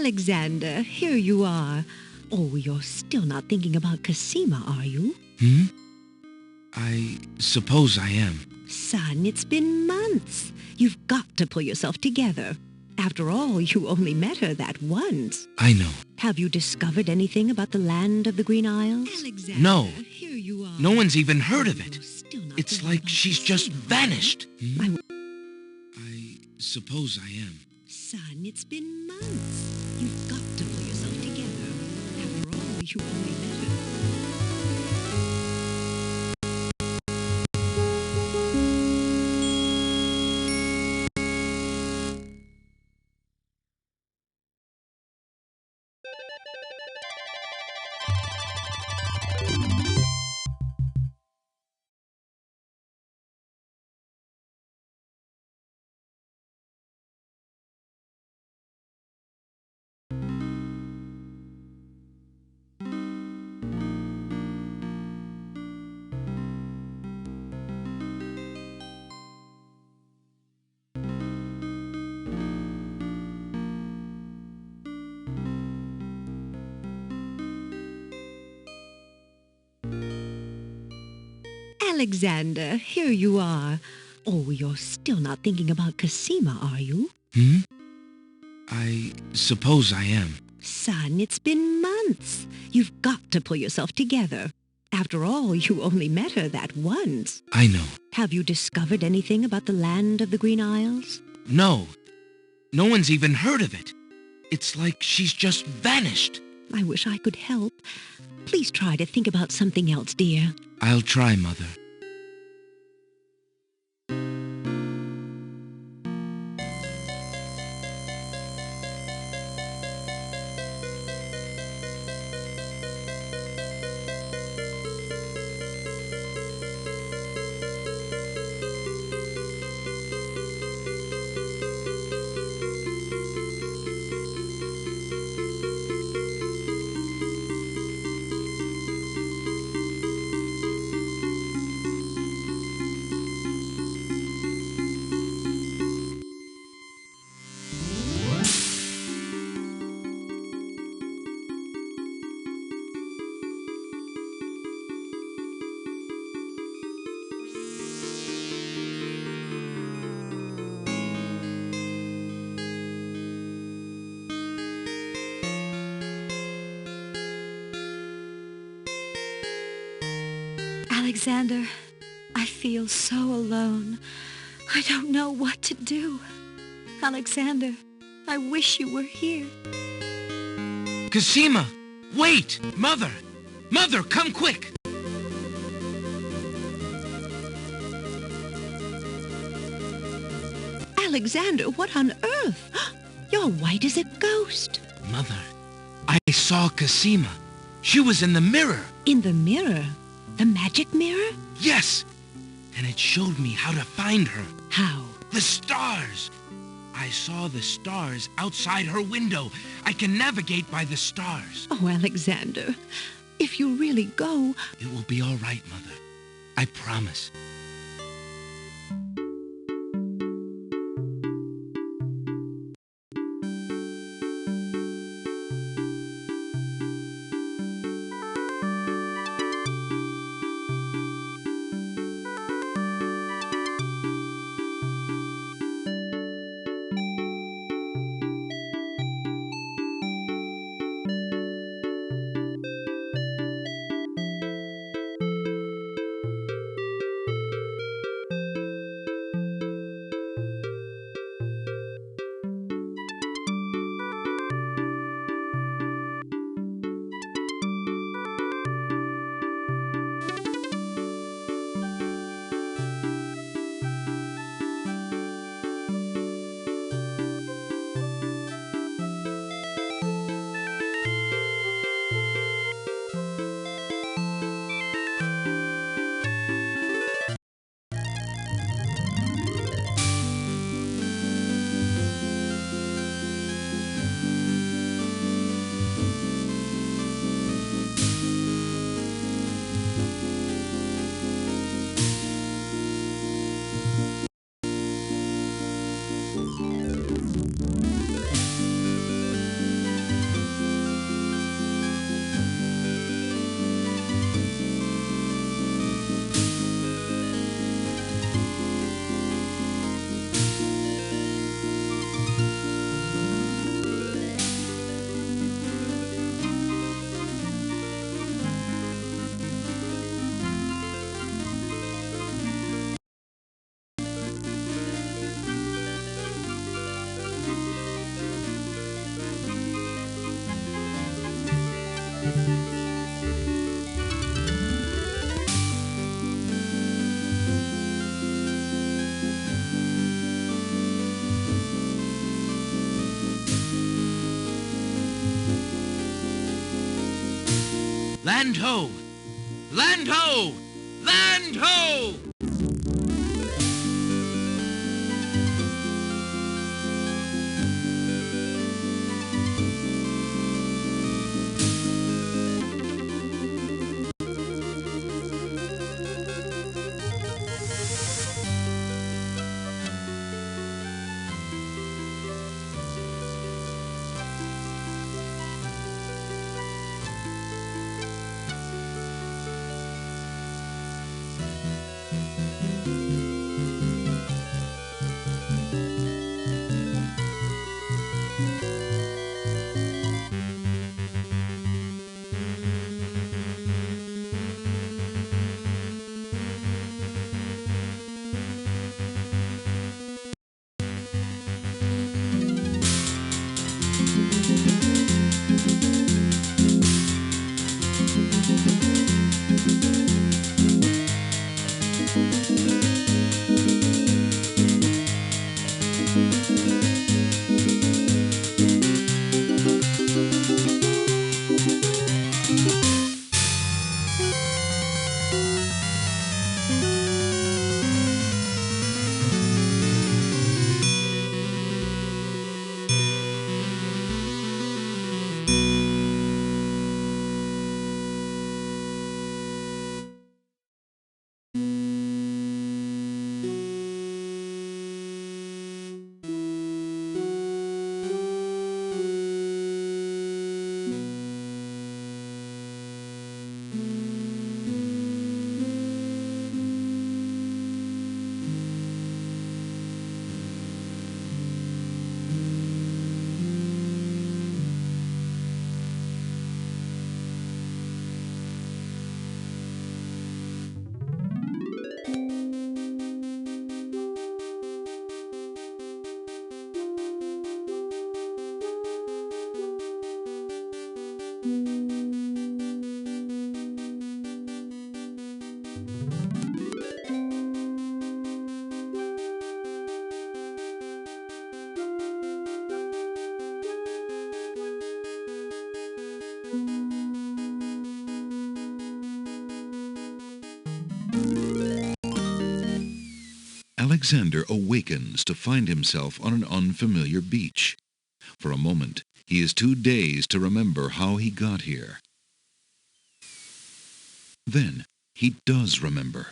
Alexander, here you are. Oh, you're still not thinking about Cosima, are you? I suppose I am. Son, it's been months. You've got to pull yourself together. After all, you only met her that once. I know. Have you discovered anything about the land of the Green Isles? Alexander, No. Here you are. No one's even heard of it. You're still not It's thinking like about she's just Cosima. vanished. I suppose I am. Son, it's been months. You've got to pull yourself together. After all, you only met her. Alexander, here you are. Oh, you're still not thinking about Cosima, are you? I suppose I am. Son, it's been months. You've got to pull yourself together. After all, you only met her that once. I know. Have you discovered anything about the land of the Green Isles? No. No one's even heard of it. It's like she's just vanished. I wish I could help. Please try to think about something else, dear. I'll try, Mother. Alexander, I feel so alone. I don't know what to do. Alexander, I wish you were here. Cosima! Wait! Mother! Mother, come quick! Alexander, what on earth? You're white as a ghost. Mother, I saw Cosima. She was in the mirror. In the mirror? The magic mirror? Yes! And it showed me how to find her. How? The stars! I saw the stars outside her window. I can navigate by the stars. Oh, Alexander, if you really go... It will be all right, Mother. I promise. Land ho! Land ho! Land ho! Alexander awakens to find himself on an unfamiliar beach. For a moment, he is too dazed to remember how he got here. Then, he does remember.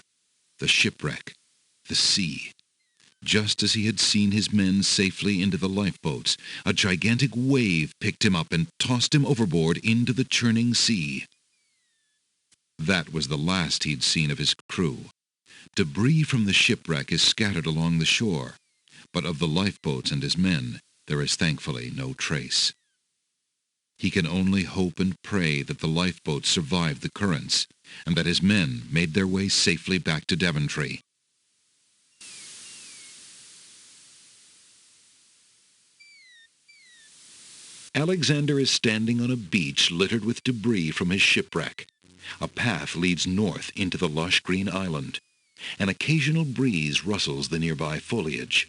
The shipwreck, the sea. Just as he had seen his men safely into the lifeboats, a gigantic wave picked him up and tossed him overboard into the churning sea. That was the last he'd seen of his crew. Debris from the shipwreck is scattered along the shore, but of the lifeboats and his men, there is thankfully no trace. He can only hope and pray that the lifeboats survived the currents, and that his men made their way safely back to Daventry. Alexander is standing on a beach littered with debris from his shipwreck. A path leads north into the lush green island. An occasional breeze rustles the nearby foliage.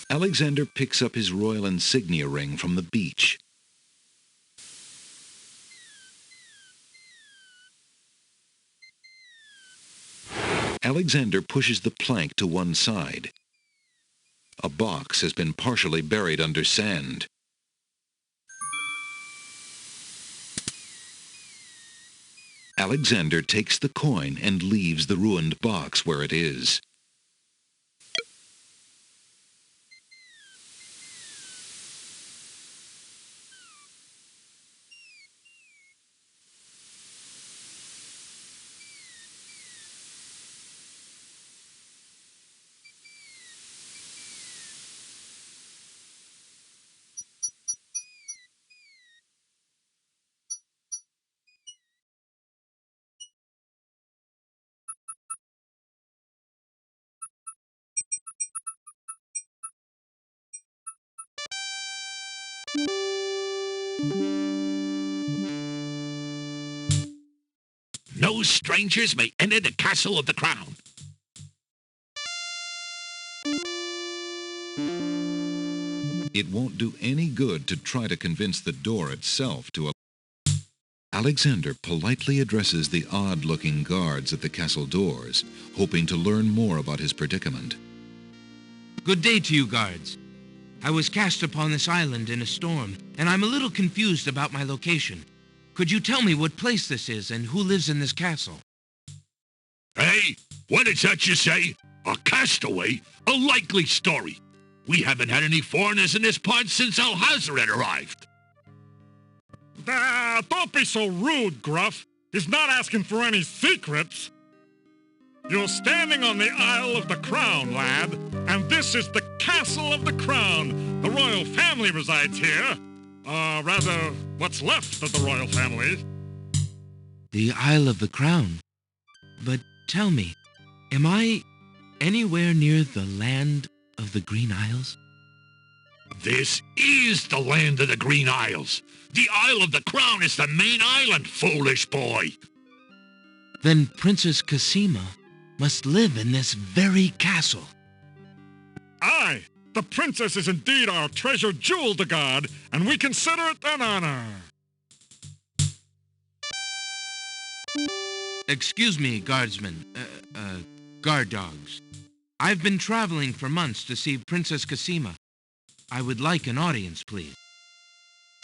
Alexander picks up his royal insignia ring from the beach. Alexander pushes the plank to one side. A box has been partially buried under sand. Alexander takes the coin and leaves the ruined box where it is. No strangers may enter the castle of the crown. It won't do any good to try to convince the door itself to allow. Alexander politely addresses the odd-looking guards at the castle doors, hoping to learn more about his predicament. Good day to you, guards. I was cast upon this island in a storm, and I'm a little confused about my location. Could you tell me what place this is and who lives in this castle? Hey, what is that you say? A castaway? A likely story. We haven't had any foreigners in this part since Alhazred arrived. Don't be so rude, Gruff. He's not asking for any secrets. You're standing on the Isle of the Crown, lad, and this is the Castle of the Crown. The royal family resides here. Rather, what's left of the royal family. The Isle of the Crown? But tell me, am I anywhere near the land of the Green Isles? This is the land of the Green Isles. The Isle of the Crown is the main island, foolish boy. Then Princess Cassima must live in this very castle. Aye, the princess is indeed our treasured jewel to guard, and we consider it an honor. Excuse me, guardsmen, guard dogs. I've been traveling for months to see Princess Cassima. I would like an audience, please.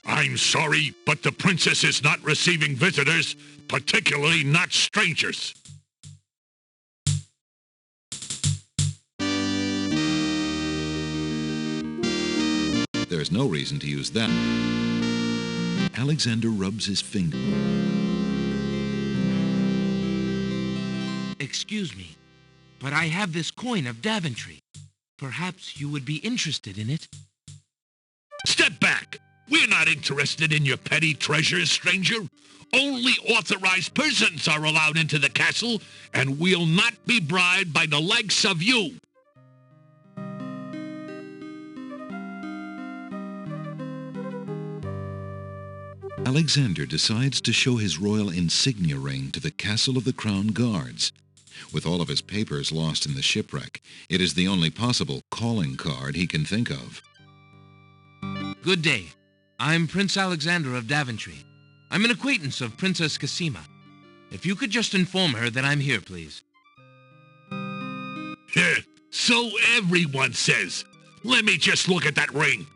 I'm sorry, but the princess is not receiving visitors, particularly not strangers. There's no reason to use that. Alexander rubs his finger. Excuse me, but I have this coin of Daventry. Perhaps you would be interested in it. Step back! We're not interested in your petty treasures, stranger. Only authorized persons are allowed into the castle, and we'll not be bribed by the likes of you. Alexander decides to show his royal insignia ring to the Castle of the Crown guards. With all of his papers lost in the shipwreck, it is the only possible calling card he can think of. Good day. I'm Prince Alexander of Daventry. I'm an acquaintance of Princess Cassima. If you could just inform her that I'm here, please. So everyone says. Let me just look at that ring.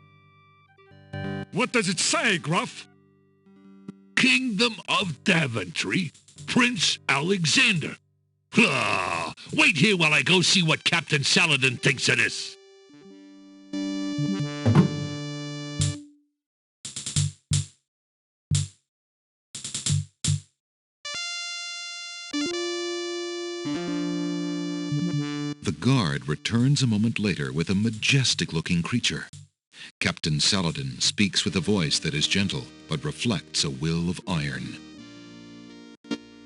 What does it say, Gruff? Kingdom of Daventry, Prince Alexander. Wait here while I go see what Captain Saladin thinks of this. The guard returns a moment later with a majestic-looking creature. Captain Saladin speaks with a voice that is gentle, but reflects a will of iron.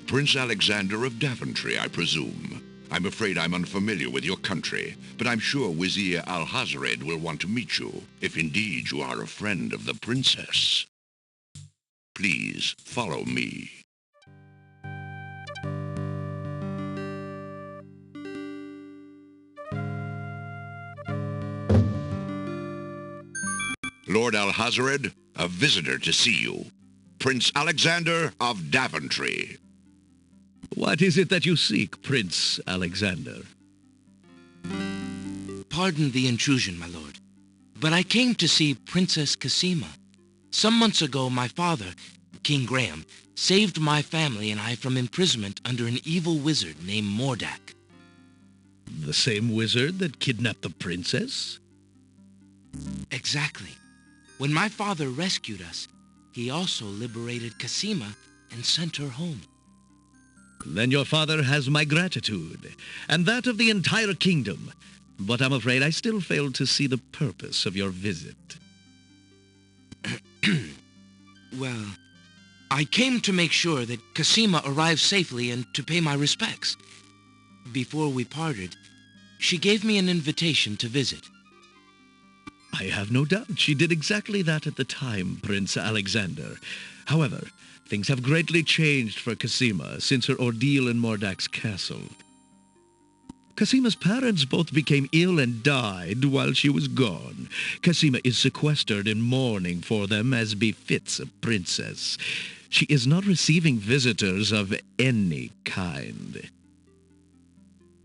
Prince Alexander of Daventry, I presume. I'm afraid I'm unfamiliar with your country, but I'm sure Wazir Alhazred will want to meet you, if indeed you are a friend of the princess. Please follow me. Lord Alhazred, a visitor to see you. Prince Alexander of Daventry. What is it that you seek, Prince Alexander? Pardon the intrusion, my lord, but I came to see Princess Cassima. Some months ago, my father, King Graham, saved my family and I from imprisonment under an evil wizard named Mordak. The same wizard that kidnapped the princess? Exactly. When my father rescued us, he also liberated Cassima and sent her home. Then your father has my gratitude, and that of the entire kingdom. But I'm afraid I still fail to see the purpose of your visit. Well, I came to make sure that Cassima arrived safely and to pay my respects. Before we parted, she gave me an invitation to visit. I have no doubt she did exactly that at the time, Prince Alexander. However, things have greatly changed for Cassima since her ordeal in Mordak's castle. Casima's parents both became ill and died while she was gone. Casima is sequestered in mourning for them as befits a princess. She is not receiving visitors of any kind.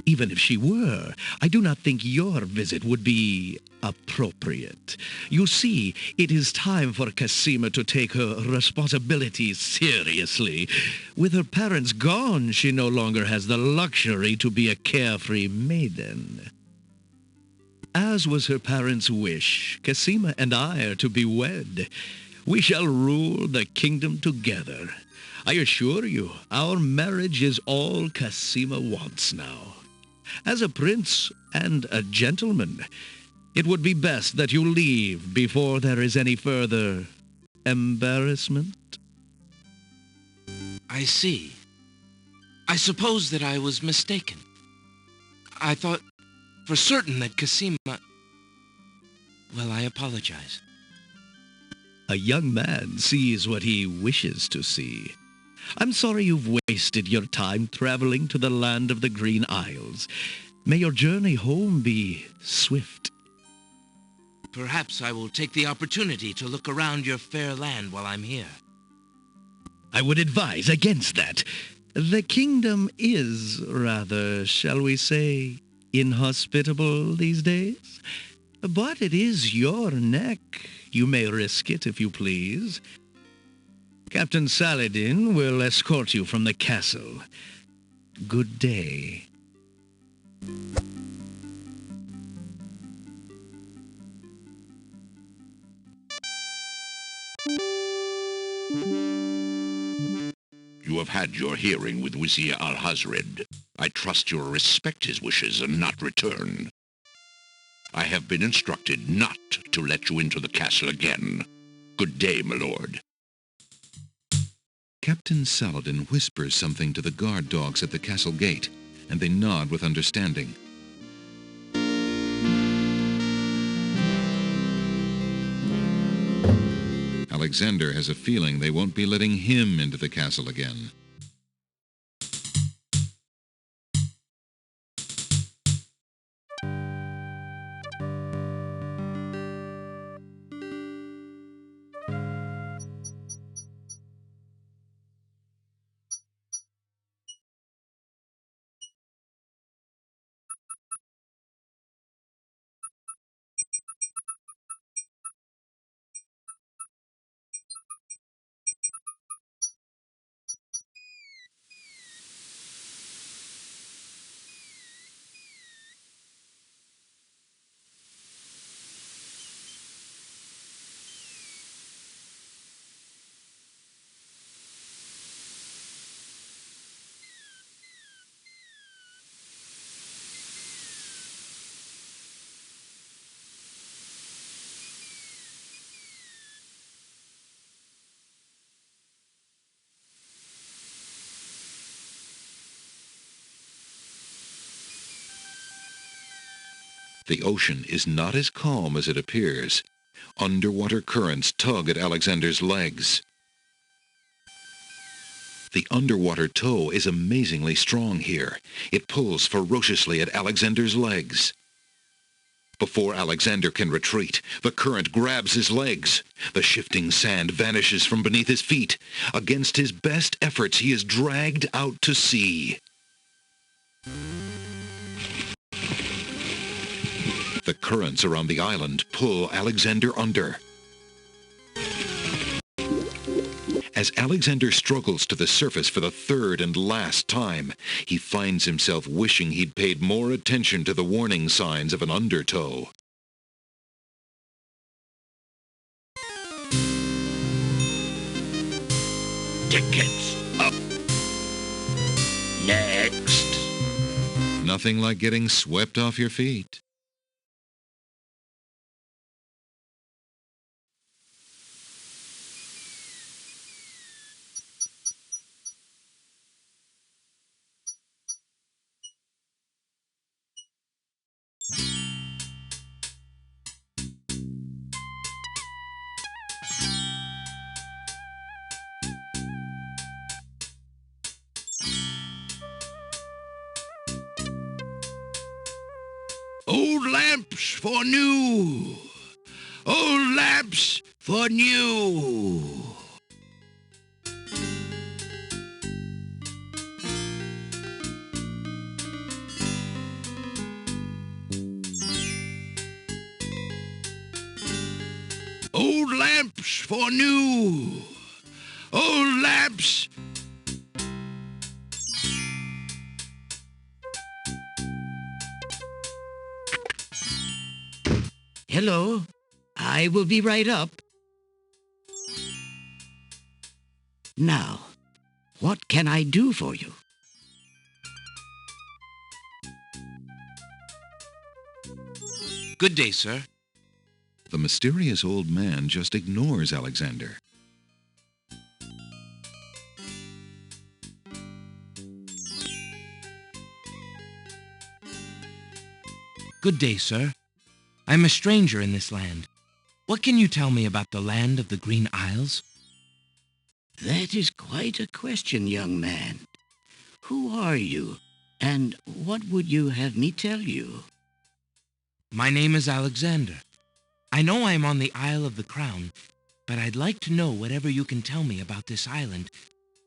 Even if she were, I do not think your visit would be appropriate. You see, it is time for Casima to take her responsibilities seriously. With her parents gone, she no longer has the luxury to be a carefree maiden. As was her parents' wish, Casima and I are to be wed. We shall rule the kingdom together. I assure you, our marriage is all Casima wants now. As a prince and a gentleman, it would be best that you leave before there is any further embarrassment. I see. I suppose that I was mistaken. I thought for certain that Casima... Well, I apologize. A young man sees what he wishes to see. I'm sorry you've wasted your time traveling to the land of the Green Isles. May your journey home be swift. Perhaps I will take the opportunity to look around your fair land while I'm here. I would advise against that. The kingdom is rather, shall we say, inhospitable these days. But it is your neck. You may risk it if you please. Captain Saladin will escort you from the castle. Good day. You have had your hearing with Vizier Alhazred. I trust you'll respect his wishes and not return. I have been instructed not to let you into the castle again. Good day, my lord. Captain Saladin whispers something to the guard dogs at the castle gate, and they nod with understanding. Alexander has a feeling they won't be letting him into the castle again. The ocean is not as calm as it appears. Underwater currents tug at Alexander's legs. The underwater tow is amazingly strong here. It pulls ferociously at Alexander's legs. Before Alexander can retreat, the current grabs his legs. The shifting sand vanishes from beneath his feet. Against his best efforts, he is dragged out to sea. The currents around the island pull Alexander under. As Alexander struggles to the surface for the third and last time, he finds himself wishing he'd paid more attention to the warning signs of an undertow. Tickets up. Next. Nothing like getting swept off your feet. Old lamps for new. Old lamps for new. Old lamps for new. Old lamps. Hello. I will be right up. Now, what can I do for you? Good day, sir. The mysterious old man just ignores Alexander. Good day, sir. I'm a stranger in this land. What can you tell me about the land of the Green Isles? That is quite a question, young man. Who are you, and what would you have me tell you? My name is Alexander. I know I'm on the Isle of the Crown, but I'd like to know whatever you can tell me about this island,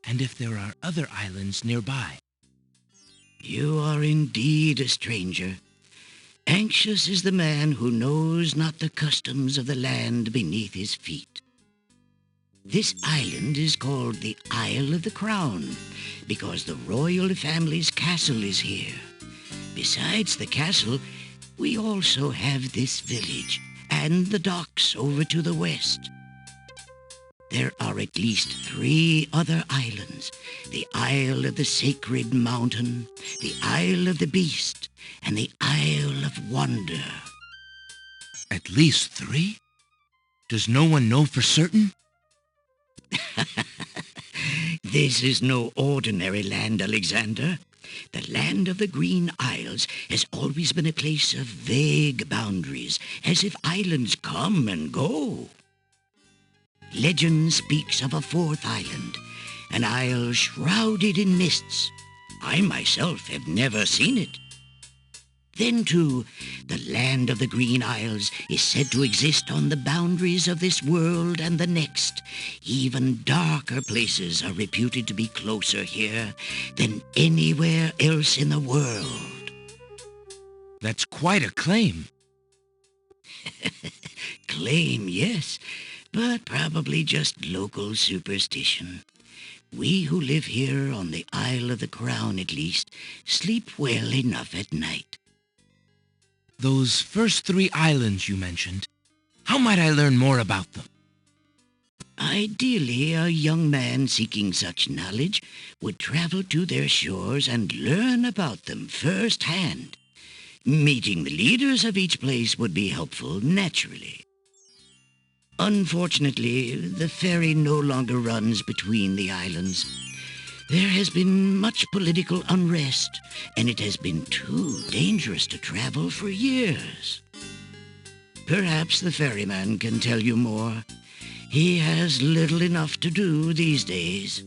and if there are other islands nearby. You are indeed a stranger. Anxious is the man who knows not the customs of the land beneath his feet. This island is called the Isle of the Crown because the royal family's castle is here. Besides the castle, we also have this village and the docks over to the west. There are at least 3 other islands: the Isle of the Sacred Mountain, the Isle of the Beast, and the Isle of Wonder. At least 3? Does no one know for certain? This is no ordinary land, Alexander. The land of the Green Isles has always been a place of vague boundaries, as if islands come and go. Legend speaks of a 4th island, an isle shrouded in mists. I myself have never seen it. Then, too, the land of the Green Isles is said to exist on the boundaries of this world and the next. Even darker places are reputed to be closer here than anywhere else in the world. That's quite a claim. Claim, yes, but probably just local superstition. We who live here on the Isle of the Crown, at least, sleep well enough at night. Those first 3 islands you mentioned, how might I learn more about them? Ideally, a young man seeking such knowledge would travel to their shores and learn about them firsthand. Meeting the leaders of each place would be helpful, naturally. Unfortunately, the ferry no longer runs between the islands. There has been much political unrest, and it has been too dangerous to travel for years. Perhaps the ferryman can tell you more. He has little enough to do these days.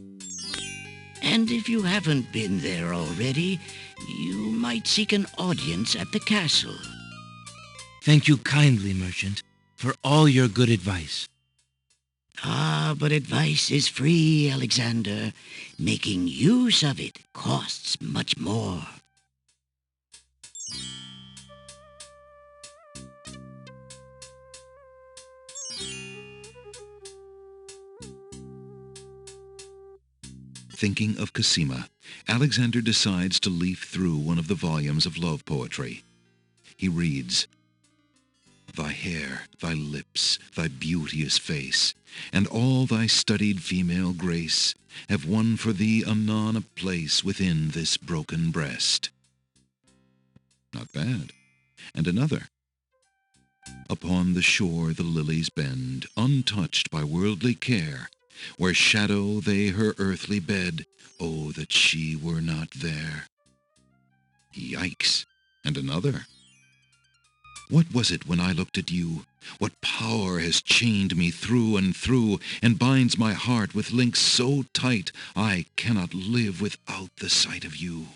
And if you haven't been there already, you might seek an audience at the castle. Thank you kindly, merchant, for all your good advice. Ah, but advice is free, Alexander. Making use of it costs much more. Thinking of Cosima, Alexander decides to leaf through one of the volumes of love poetry. He reads, "Thy hair, thy lips, thy beauteous face, and all thy studied female grace have won for thee anon a place within this broken breast." Not bad. And another. "Upon the shore the lilies bend, untouched by worldly care, where shadow they her earthly bed, oh, that she were not there." Yikes. And another. "What was it when I looked at you? What power has chained me through and binds my heart with links so tight I cannot live without the sight of you?"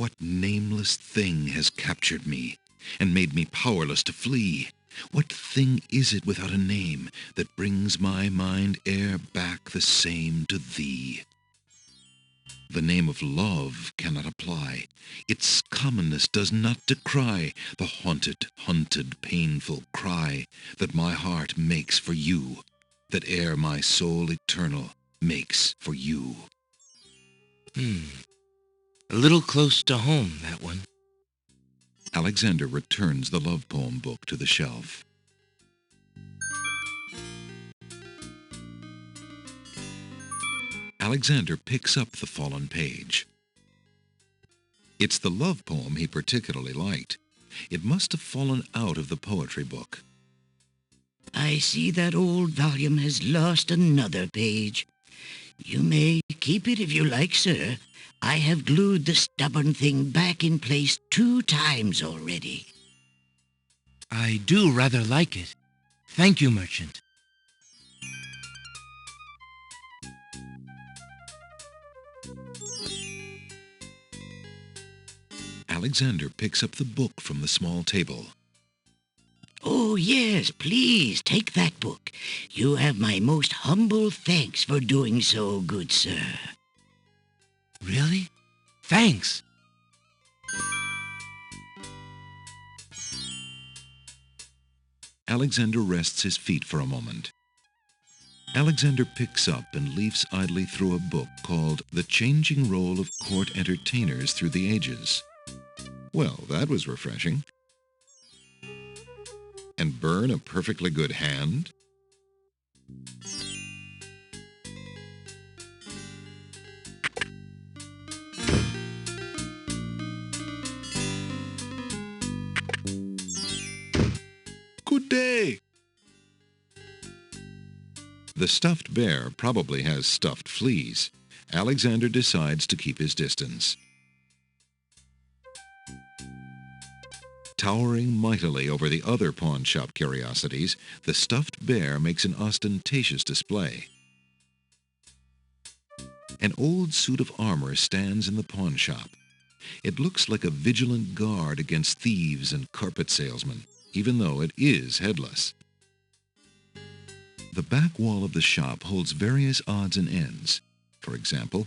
What nameless thing has captured me and made me powerless to flee? What thing is it without a name that brings my mind e'er back the same to thee? The name of love cannot apply. Its commonness does not decry the haunted, hunted, painful cry that my heart makes for you, that e'er my soul eternal makes for you. A little close to home, that one. Alexander returns the love poem book to the shelf. Alexander picks up the fallen page. It's the love poem he particularly liked. It must have fallen out of the poetry book. I see that old volume has lost another page. You may keep it if you like, sir. I have glued the stubborn thing back in place 2 times already. I do rather like it. Thank you, merchant. Alexander picks up the book from the small table. Oh, yes, please, take that book. You have my most humble thanks for doing so, good sir. Really? Thanks. Alexander rests his feet for a moment. Alexander picks up and leafs idly through a book called The Changing Role of Court Entertainers Through the Ages. Well, that was refreshing. And burn a perfectly good hand? Good day. The stuffed bear probably has stuffed fleas. Alexander decides to keep his distance. Towering mightily over the other pawn shop curiosities, the stuffed bear makes an ostentatious display. An old suit of armor stands in the pawn shop. It looks like a vigilant guard against thieves and carpet salesmen, even though it is headless. The back wall of the shop holds various odds and ends. For example,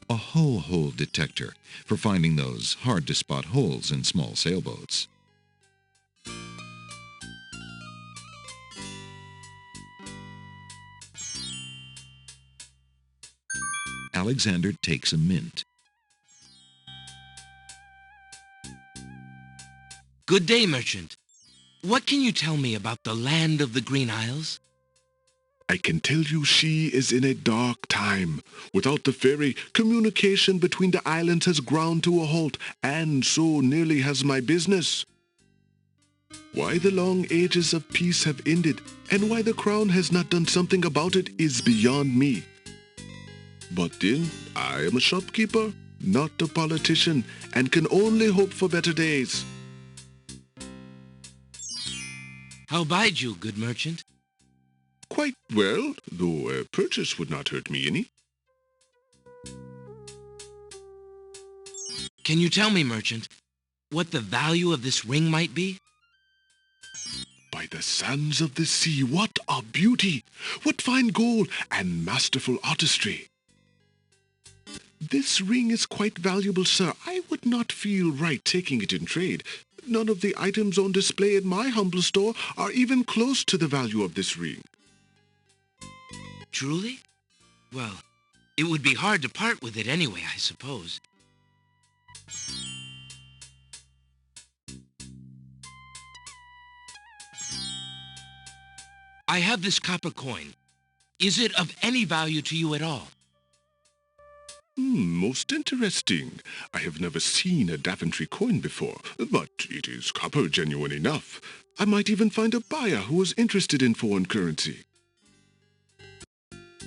a hull hole detector for finding those hard-to-spot holes in small sailboats. Alexander takes a mint. Good day, merchant. What can you tell me about the land of the Green Isles? I can tell you she is in a dark time. Without the ferry, communication between the islands has ground to a halt, and so nearly has my business. Why the long ages of peace have ended, and why the crown has not done something about it is beyond me. But then, I am a shopkeeper, not a politician, and can only hope for better days. How bide you, good merchant? Quite well, though a purchase would not hurt me any. Can you tell me, merchant, what the value of this ring might be? By the sands of the sea, what a beauty! What fine gold and masterful artistry! This ring is quite valuable, sir. I would not feel right taking it in trade. None of the items on display in my humble store are even close to the value of this ring. Truly? Well, it would be hard to part with it anyway, I suppose. I have this copper coin. Is it of any value to you at all? Most interesting. I have never seen a Daventry coin before, but it is copper genuine enough. I might even find a buyer who is interested in foreign currency.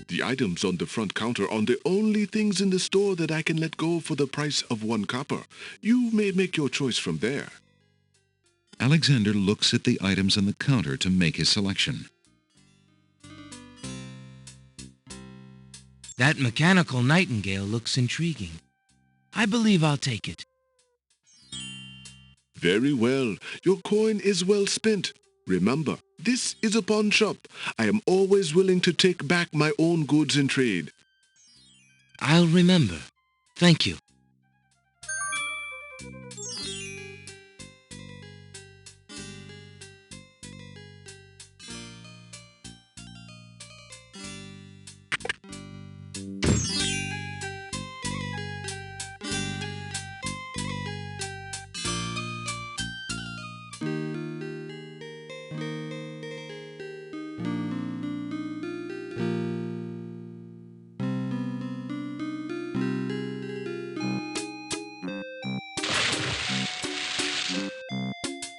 The items on the front counter are the only things in the store that I can let go for the price of 1 copper. You may make your choice from there. Alexander looks at the items on the counter to make his selection. That mechanical nightingale looks intriguing. I believe I'll take it. Very well. Your coin is well spent. Remember, this is a pawn shop. I am always willing to take back my own goods in trade. I'll remember. Thank you.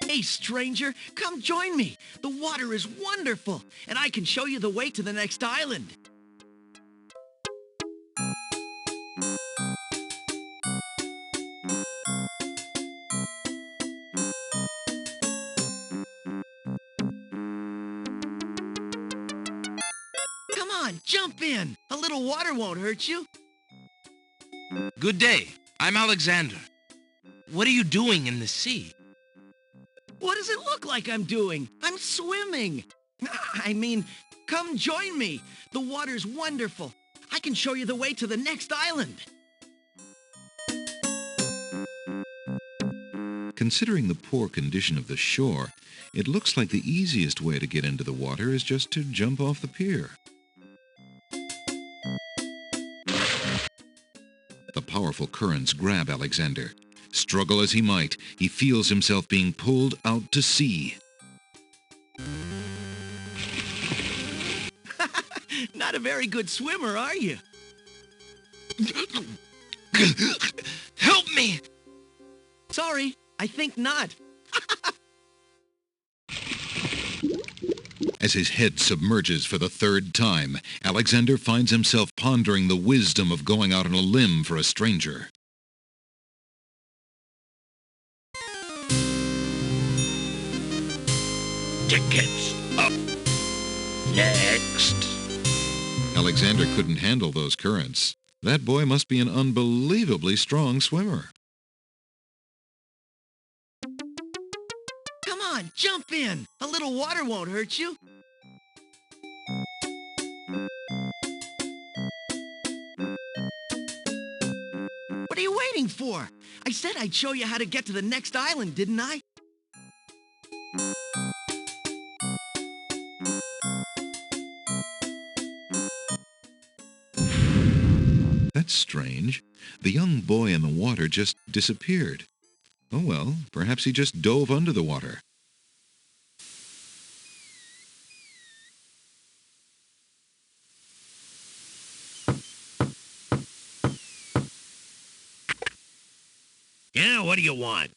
Hey, stranger, come join me. The water is wonderful, and I can show you the way to the next island. Come on, jump in. A little water won't hurt you. Good day. I'm Alexander. What are you doing in the sea? What does it look like I'm doing? I'm swimming. I mean, come join me. The water's wonderful. I can show you the way to the next island. Considering the poor condition of the shore, it looks like the easiest way to get into the water is just to jump off the pier. The powerful currents grab Alexander. Struggle as he might, he feels himself being pulled out to sea. Not a very good swimmer, are you? Help me! Sorry, I think not. As his head submerges for the third time, Alexander finds himself pondering the wisdom of going out on a limb for a stranger. Tickets up. Next. Alexander couldn't handle those currents. That boy must be an unbelievably strong swimmer. Come on, jump in. A little water won't hurt you. What are you waiting for? I said I'd show you how to get to the next island, didn't I? That's strange. The young boy in the water just disappeared. Oh well, perhaps he just dove under the water. Yeah, what do you want?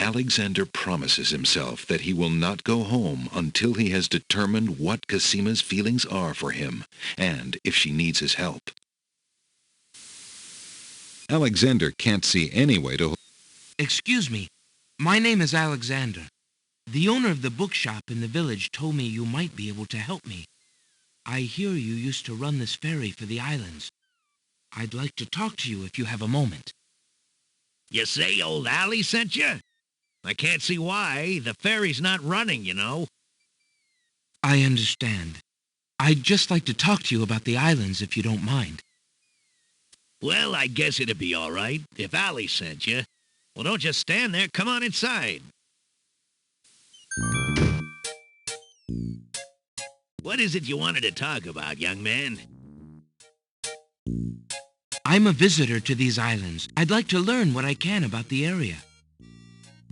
Alexander promises himself that he will not go home until he has determined what Casima's feelings are for him, and if she needs his help. Alexander can't see any way to... Excuse me. My name is Alexander. The owner of the bookshop in the village told me you might be able to help me. I hear you used to run this ferry for the islands. I'd like to talk to you if you have a moment. You say old Allie sent you? I can't see why. The ferry's not running, you know. I understand. I'd just like to talk to you about the islands if you don't mind. Well, I guess it'd be all right if Allie sent you. Well, don't just stand there. Come on inside. What is it you wanted to talk about, young man? I'm a visitor to these islands. I'd like to learn what I can about the area.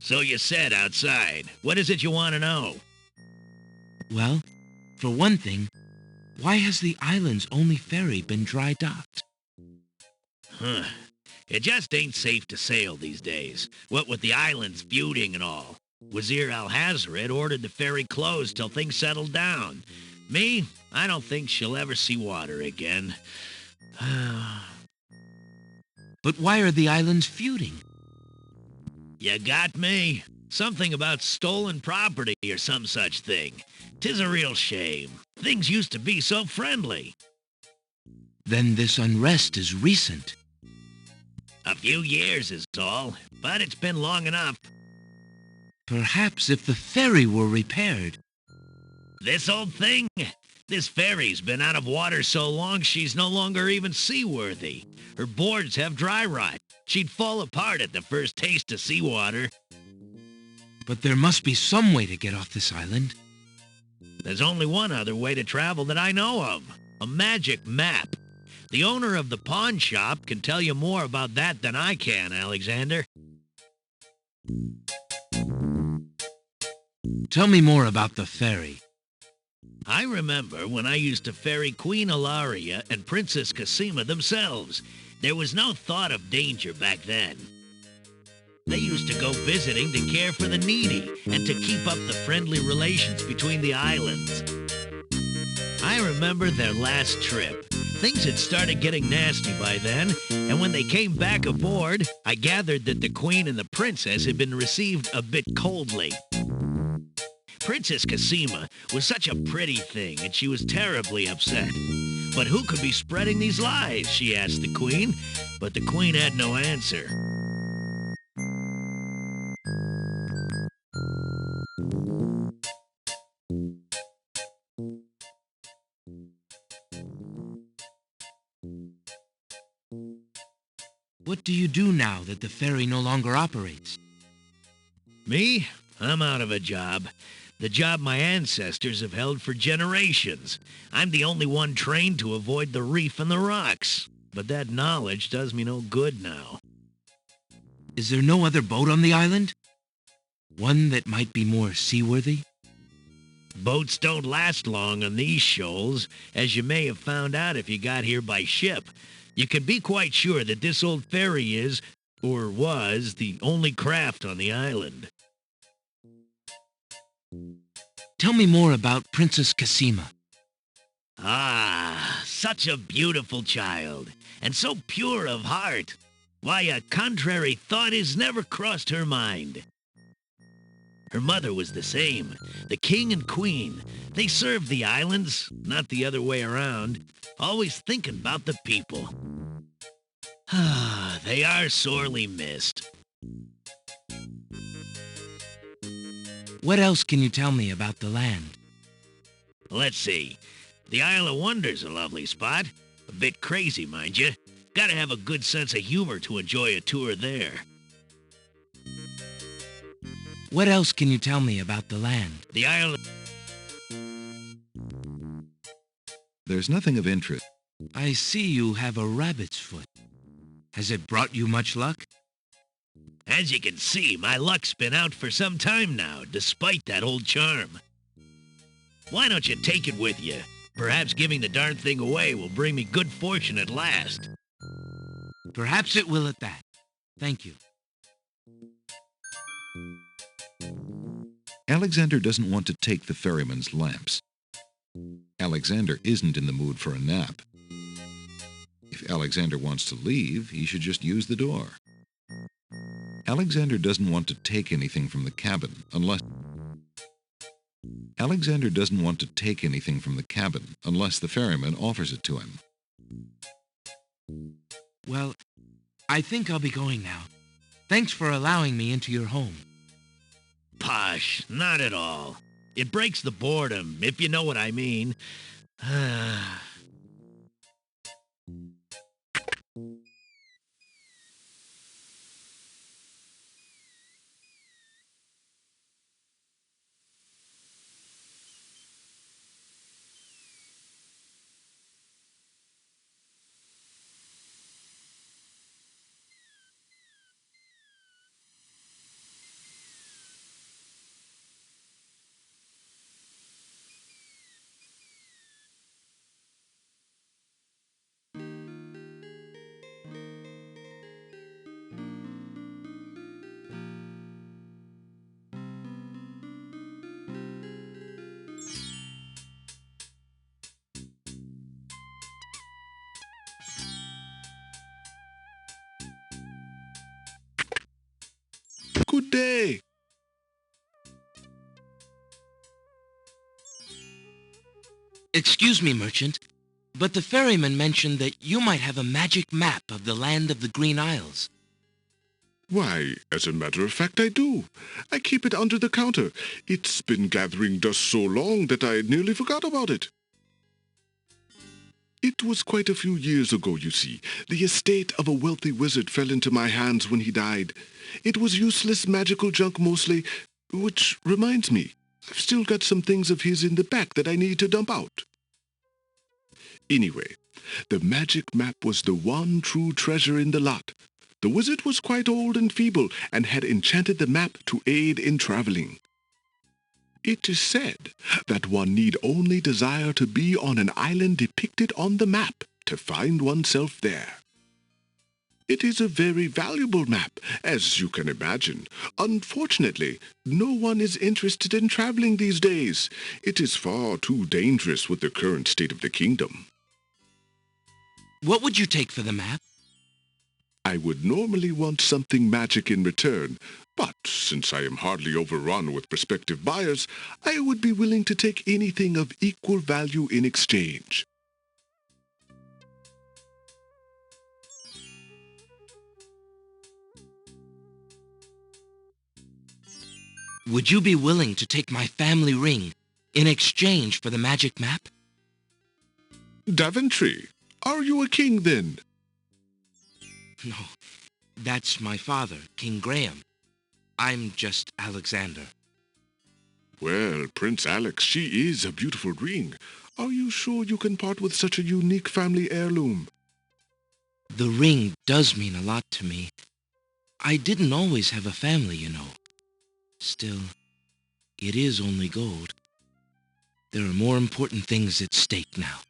So you said outside. What is it you want to know? Well, for one thing, why has the island's only ferry been dry docked? Huh. It just ain't safe to sail these days. What with the islands feuding and all. Wazir Al-Hazred ordered the ferry closed till things settled down. Me, I don't think she'll ever see water again. But why are the islands feuding? You got me. Something about stolen property or some such thing. 'Tis a real shame. Things used to be so friendly. Then this unrest is recent. A few years is all, but it's been long enough. Perhaps if the ferry were repaired. This old thing? This ferry's been out of water so long she's no longer even seaworthy. Her boards have dry rot. She'd fall apart at the first taste of seawater. But there must be some way to get off this island. There's only one other way to travel that I know of. A magic map. The owner of the pawn shop can tell you more about that than I can, Alexander. Tell me more about the ferry. I remember when I used to ferry Queen Ilaria and Princess Cassima themselves. There was no thought of danger back then. They used to go visiting to care for the needy and to keep up the friendly relations between the islands. I remember their last trip. Things had started getting nasty by then, and when they came back aboard, I gathered that the Queen and the Princess had been received a bit coldly. Princess Cassima was such a pretty thing, and she was terribly upset. But who could be spreading these lies, she asked the Queen, but the Queen had no answer. What do you do now that the ferry no longer operates? Me? I'm out of a job. The job my ancestors have held for generations. I'm the only one trained to avoid the reef and the rocks. But that knowledge does me no good now. Is there no other boat on the island? One that might be more seaworthy? Boats don't last long on these shoals, as you may have found out if you got here by ship. You can be quite sure that this old ferry is, or was, the only craft on the island. Tell me more about Princess Cassima. Ah, such a beautiful child, and so pure of heart. Why, a contrary thought has never crossed her mind. Her mother was the same. The king and queen, they served the islands, not the other way around, always thinking about the people. Ah, they are sorely missed. What else can you tell me about the land? Let's see. The Isle of Wonder's a lovely spot. A bit crazy, mind you. Gotta have a good sense of humor to enjoy a tour there. What else can you tell me about the land? The Isle... There's nothing of interest. I see you have a rabbit's foot. Has it brought you much luck? As you can see, my luck's been out for some time now, despite that old charm. Why don't you take it with you? Perhaps giving the darn thing away will bring me good fortune at last. Perhaps it will at that. Thank you. Alexander doesn't want to take the ferryman's lamps. Alexander isn't in the mood for a nap. If Alexander wants to leave, he should just use the door. Alexander doesn't want to take anything from the cabin unless the ferryman offers it to him. Well, I think I'll be going now. Thanks for allowing me into your home. Posh, not at all. It breaks the boredom, if you know what I mean. Good day. Excuse me, merchant, but the ferryman mentioned that you might have a magic map of the land of the Green Isles. Why, as a matter of fact, I do. I keep it under the counter. It's been gathering dust so long that I nearly forgot about it. It was quite a few years ago, you see. The estate of a wealthy wizard fell into my hands when he died. It was useless magical junk mostly, which reminds me, I've still got some things of his in the back that I need to dump out. Anyway, the magic map was the one true treasure in the lot. The wizard was quite old and feeble and had enchanted the map to aid in traveling. It is said that one need only desire to be on an island depicted on the map to find oneself there. It is a very valuable map, as you can imagine. Unfortunately, no one is interested in traveling these days. It is far too dangerous with the current state of the kingdom. What would you take for the map? I would normally want something magic in return, but since I am hardly overrun with prospective buyers, I would be willing to take anything of equal value in exchange. Would you be willing to take my family ring in exchange for the magic map? Daventry, are you a king then? No, that's my father, King Graham. I'm just Alexander. Well, Prince Alex, she is a beautiful ring. Are you sure you can part with such a unique family heirloom? The ring does mean a lot to me. I didn't always have a family, you know. Still, it is only gold. There are more important things at stake now.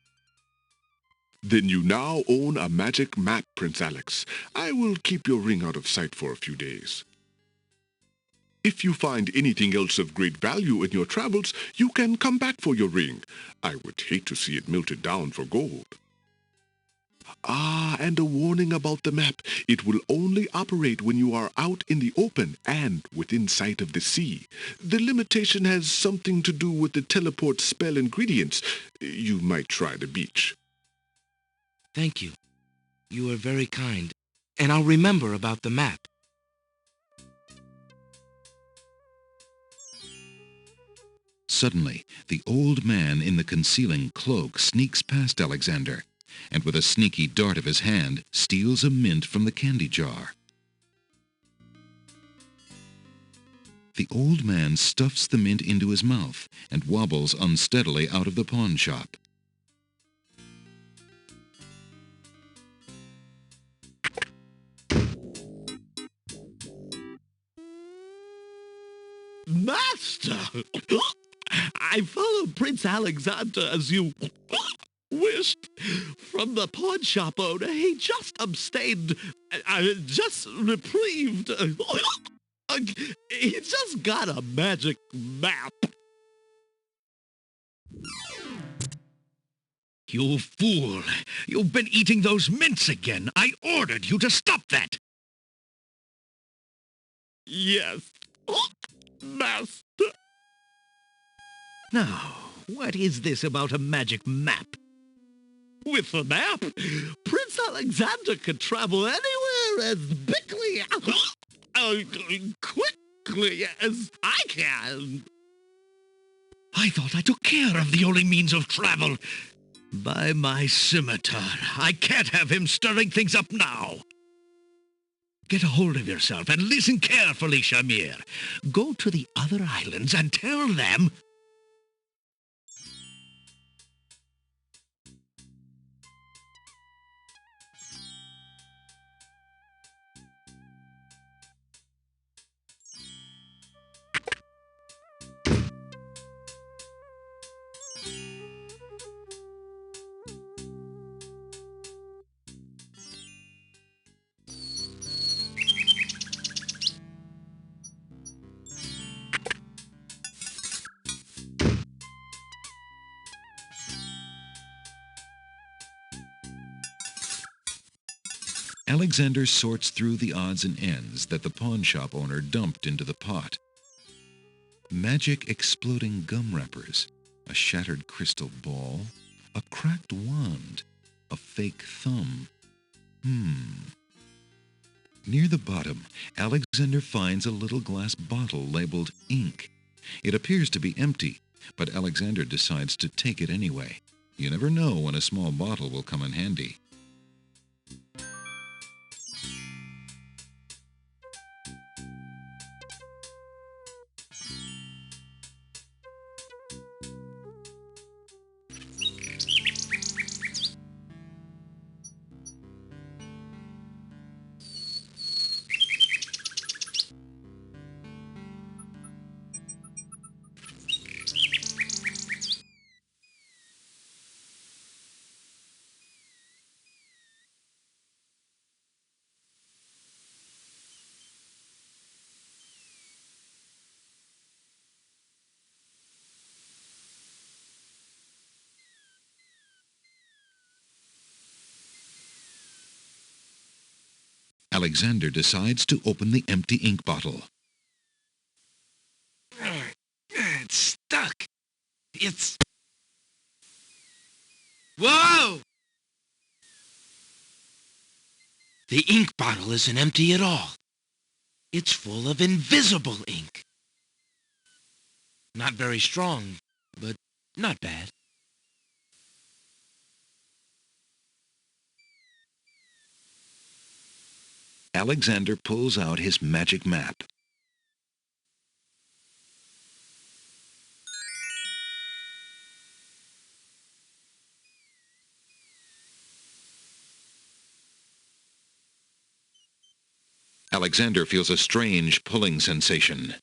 Then you now own a magic map, Prince Alex. I will keep your ring out of sight for a few days. If you find anything else of great value in your travels, you can come back for your ring. I would hate to see it melted down for gold. Ah, and a warning about the map. It will only operate when you are out in the open and within sight of the sea. The limitation has something to do with the teleport spell ingredients. You might try the beach. Thank you. You are very kind, and I'll remember about the map. Suddenly, the old man in the concealing cloak sneaks past Alexander, and with a sneaky dart of his hand, steals a mint from the candy jar. The old man stuffs the mint into his mouth and wobbles unsteadily out of the pawn shop. Master! I followed Prince Alexander as you wished. From the pawn shop owner, he just abstained, just reprieved. He just got a magic map. You fool! You've been eating those mints again. I ordered you to stop that. Yes, Master. Now, what is this about a magic map? With the map, Prince Alexander could travel anywhere as quickly as I can. I thought I took care of the only means of travel. By my scimitar, I can't have him stirring things up now. Get a hold of yourself and listen carefully, Shamir. Go to the other islands and tell them... Alexander sorts through the odds and ends that the pawn shop owner dumped into the pot. Magic exploding gum wrappers, a shattered crystal ball, a cracked wand, a fake thumb. Near the bottom, Alexander finds a little glass bottle labeled ink. It appears to be empty, but Alexander decides to take it anyway. You never know when a small bottle will come in handy. Alexander decides to open the empty ink bottle. It's stuck. It's... Whoa! The ink bottle isn't empty at all. It's full of invisible ink. Not very strong, but not bad. Alexander pulls out his magic map. Alexander feels a strange pulling sensation.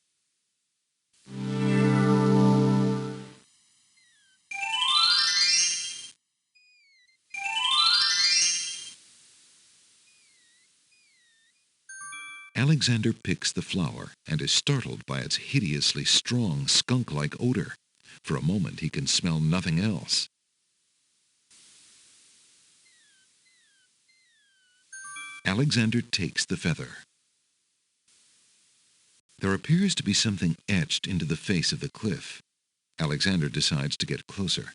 Alexander picks the flower and is startled by its hideously strong skunk-like odor. For a moment he can smell nothing else. Alexander takes the feather. There appears to be something etched into the face of the cliff. Alexander decides to get closer.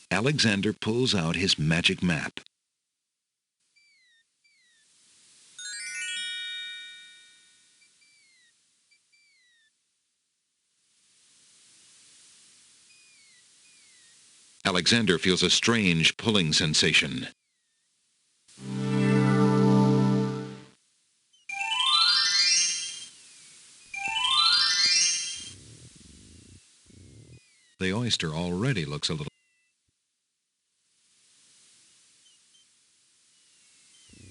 Alexander pulls out his magic map. Alexander feels a strange pulling sensation. The oyster already looks a little...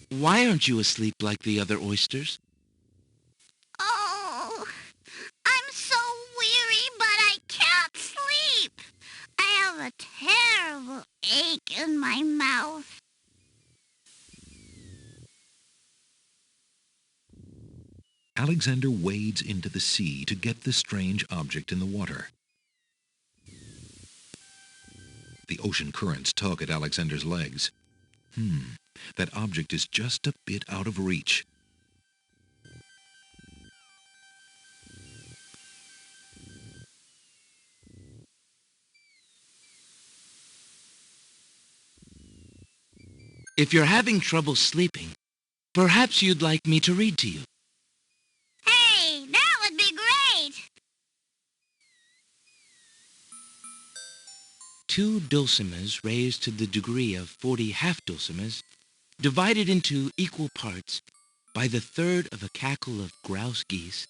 Why aren't you asleep like the other oysters? Oh, I'm so weary, but I can't sleep. I have a terrible ache in my mouth. Alexander wades into the sea to get the strange object in the water. The ocean currents tug at Alexander's legs. That object is just a bit out of reach. If you're having trouble sleeping, perhaps you'd like me to read to you. Hey, that would be great. 2 dulcimers raised to the degree of 40 half-dulcimers, divided into equal parts by the third of a cackle of grouse geese,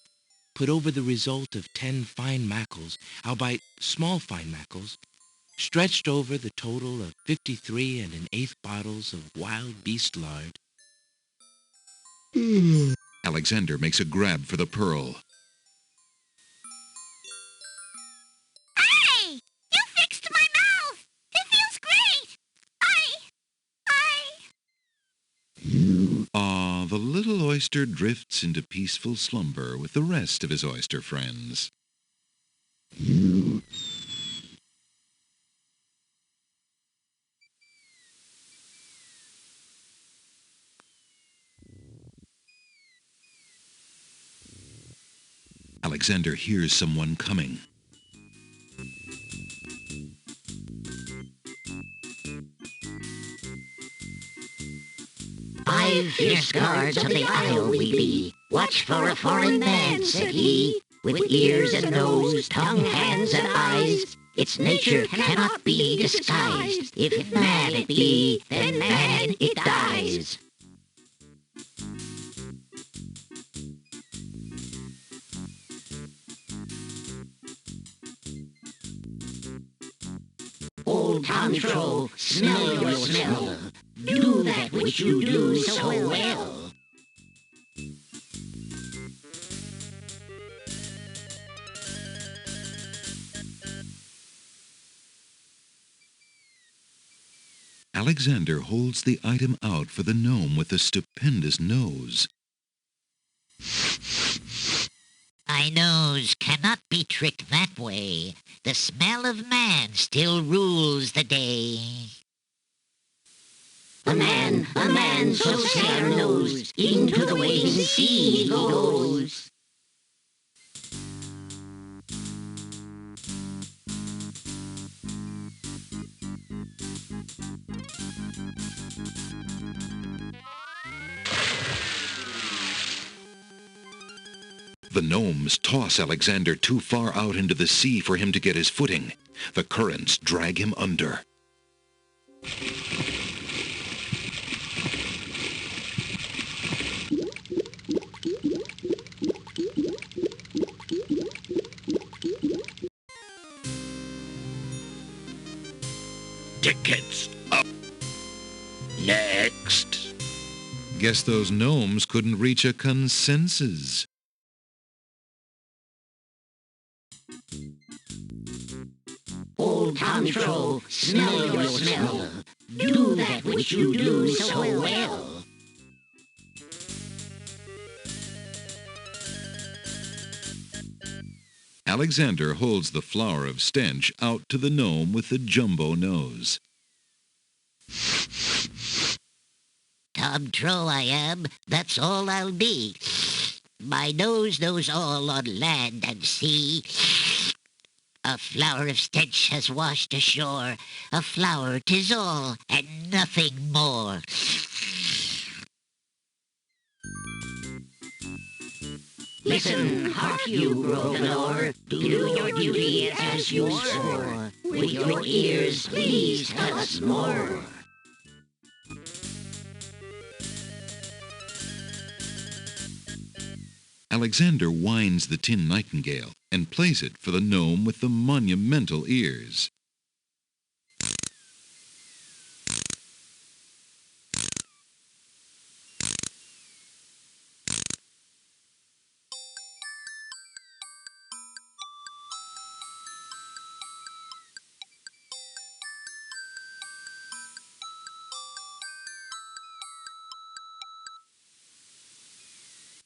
put over the result of 10 fine mackles, albeit small fine mackles, stretched over the total of 53 1/8 bottles of wild beast lard. Alexander makes a grab for the pearl. Hey, you fixed my mouth. It feels great. The little oyster drifts into peaceful slumber with the rest of his oyster friends. Alexander hears someone coming. "5 fierce guards of the isle we be. Watch for a foreign man," said he, "with ears and nose, tongue, hands, and eyes. Its nature cannot be disguised. If man it be, then man it dies." Old Tom Troll, smell your smell. Do that which you do so well. Alexander holds the item out for the gnome with the stupendous nose. "My nose cannot be tricked that way. The smell of man still rules the day." A man, so Sailor knows, into the waiting sea he goes. The gnomes toss Alexander too far out into the sea for him to get his footing. The currents drag him under. Tickets up. Next. Guess those gnomes couldn't reach a consensus. Old Tom Troll, smell your smell. Do that which you do so well. Alexander holds the flower of stench out to the gnome with the jumbo nose. Tom Troll I am, that's all I'll be. My nose knows all on land and sea. A flower of stench has washed ashore. A flower 'tis all, and nothing more. Listen, hark you, Grosvenor, do your duty as you swore. With your ears, please tell us more. Alexander winds the tin nightingale and plays it for the gnome with the monumental ears.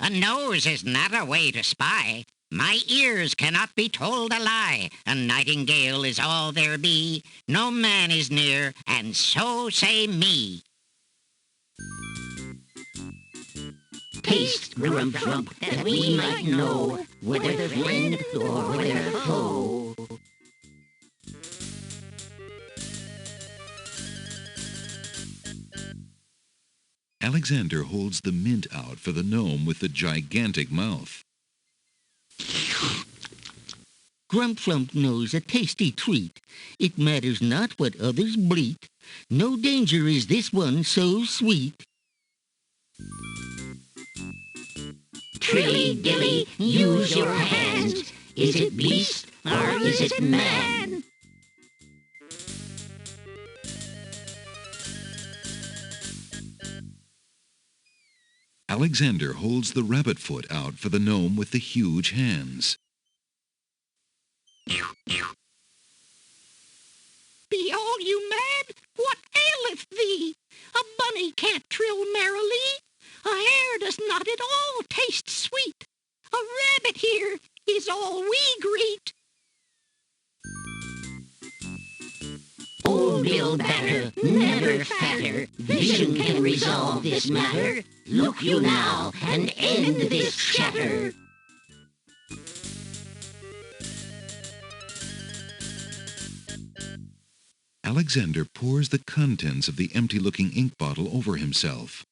A nose is not a way to spy. My ears cannot be told a lie. A nightingale is all there be. No man is near, and so say me. Taste, Grump, that we might know whether friend or whether foe. Alexander holds the mint out for the gnome with the gigantic mouth. Grump knows a tasty treat. It matters not what others bleat. No danger is this one so sweet. Trilly dilly, use your hands. Is it beast or is it man? Alexander holds the rabbit foot out for the gnome with the huge hands. Be all you mad? What aileth thee? A bunny can't trill merrily. A hare does not at all taste sweet. A rabbit here is all we greet. Old Bill Batter, never fatter. Vision can resolve this matter. Look you now and end this chatter. Alexander pours the contents of the empty-looking ink bottle over himself.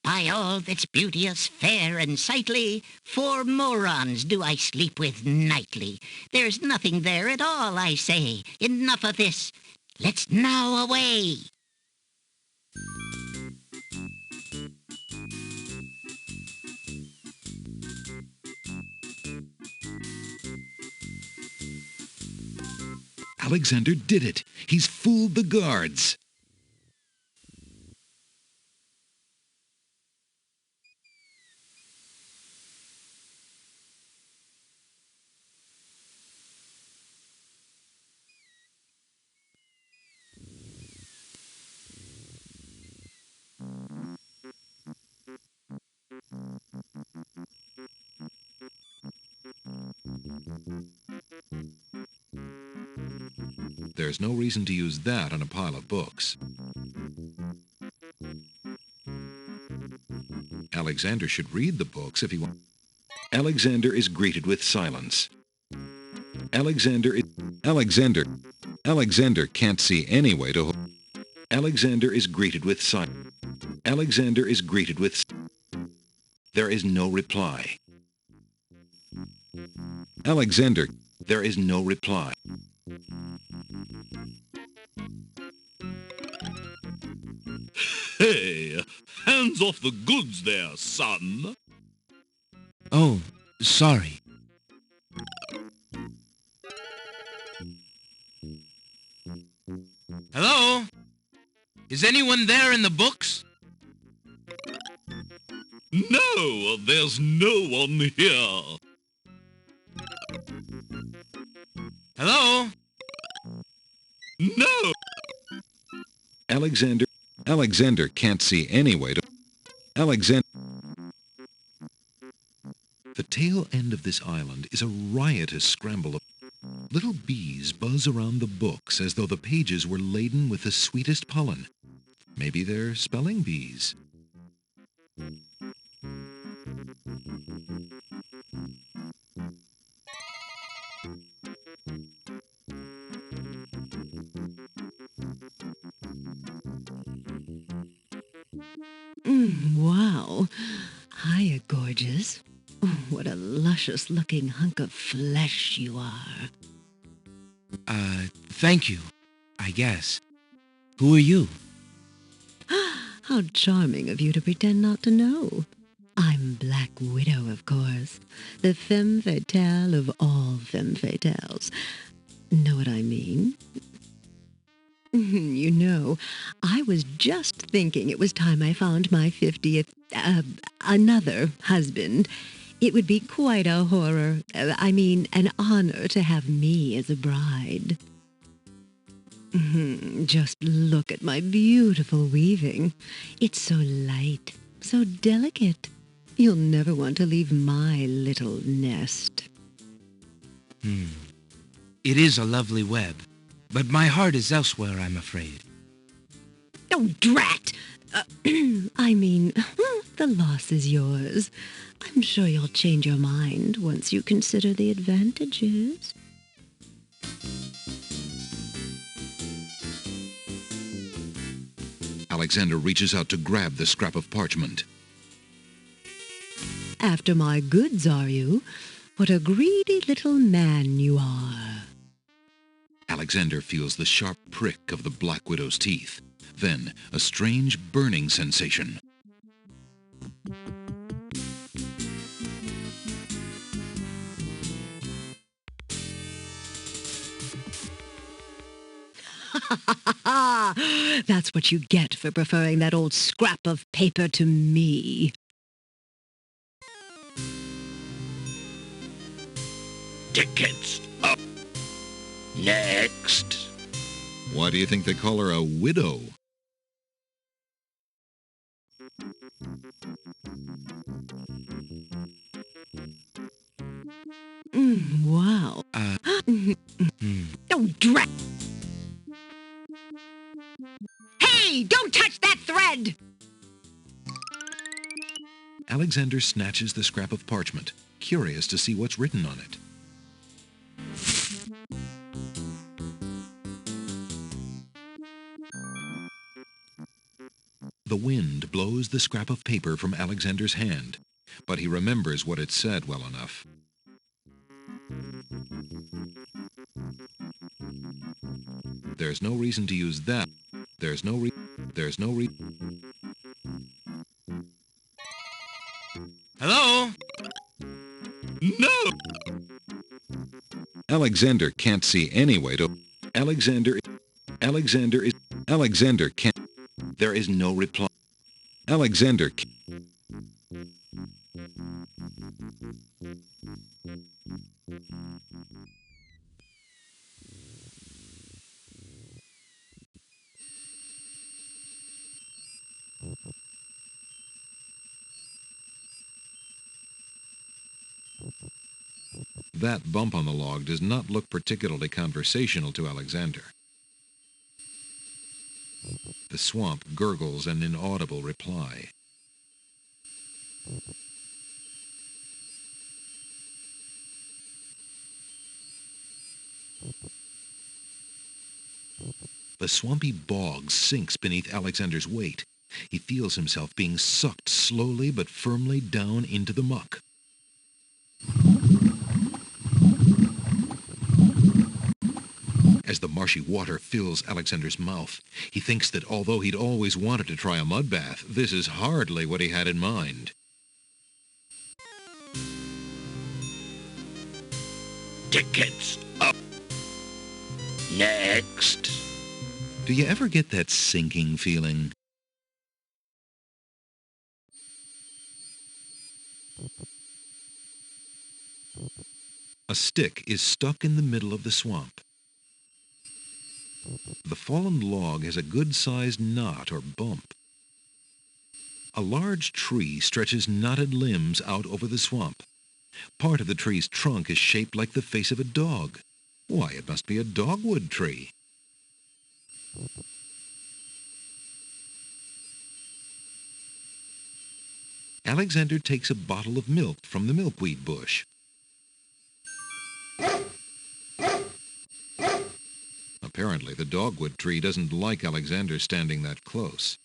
By all that's beauteous, fair, and sightly, 4 morons do I sleep with nightly. There's nothing there at all, I say. Enough of this. Let's now away. Alexander did it! He's fooled the guards! There's no reason to use that on a pile of books. Alexander should read the books if he wants. Alexander is greeted with silence. Alexander can't see any way to... Alexander is greeted with silence. Alexander is greeted with... There is no reply. Alexander, there is no reply. Hey, hands off the goods there, son. Oh, sorry. Hello? Is anyone there in the books? No, there's no one here. Hello? No. Alexander can't see any way to... The tail end of this island is a riotous scramble of... Little bees buzz around the books as though the pages were laden with the sweetest pollen. Maybe they're spelling bees. Wow. Hiya, gorgeous. Oh, what a luscious-looking hunk of flesh you are. Thank you, I guess. Who are you? How charming of you to pretend not to know. I'm Black Widow, of course. The femme fatale of all femme fatales. Know what I mean? You know, I was just thinking it was time I found my 50th, another husband. It would be quite a horror, an honor to have me as a bride. Just look at my beautiful weaving. It's so light, so delicate. You'll never want to leave my little nest. It is a lovely web, but my heart is elsewhere, I'm afraid. Oh, drat! The loss is yours. I'm sure you'll change your mind once you consider the advantages. Alexander reaches out to grab the scrap of parchment. After my goods, are you? What a greedy little man you are. Alexander feels the sharp prick of the Black Widow's teeth. Then, a strange burning sensation. That's what you get for preferring that old scrap of paper to me. Tickets up. Next. Why do you think they call her a widow? Wow. read! Alexander snatches the scrap of parchment, curious to see what's written on it. The wind blows the scrap of paper from Alexander's hand, but he remembers what it said well enough. There's no reason to use that. There's no re... Hello? No! Alexander can't see any way to... Alexander can't... There is no reply. Alexander can't... That bump on the log does not look particularly conversational to Alexander. The swamp gurgles an inaudible reply. The swampy bog sinks beneath Alexander's weight. He feels himself being sucked slowly but firmly down into the muck. As the marshy water fills Alexander's mouth, he thinks that although he'd always wanted to try a mud bath, this is hardly what he had in mind. Tickets up. Next. Do you ever get that sinking feeling? A stick is stuck in the middle of the swamp. The fallen log has a good-sized knot or bump. A large tree stretches knotted limbs out over the swamp. Part of the tree's trunk is shaped like the face of a dog. Why, it must be a dogwood tree. Alexander takes a bottle of milk from the milkweed bush. Apparently, the dogwood tree doesn't like Alexander standing that close.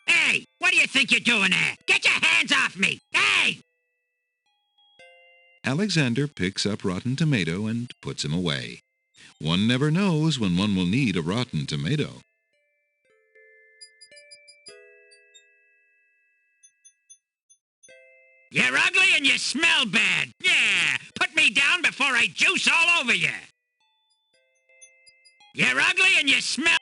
Hey, what do you think you're doing there? Get your hands off me! Hey! Alexander picks up Rotten Tomato and puts him away. One never knows when one will need a rotten tomato. You're ugly and you smell bad. Yeah, put me down before I juice all over you. You're ugly and you smell...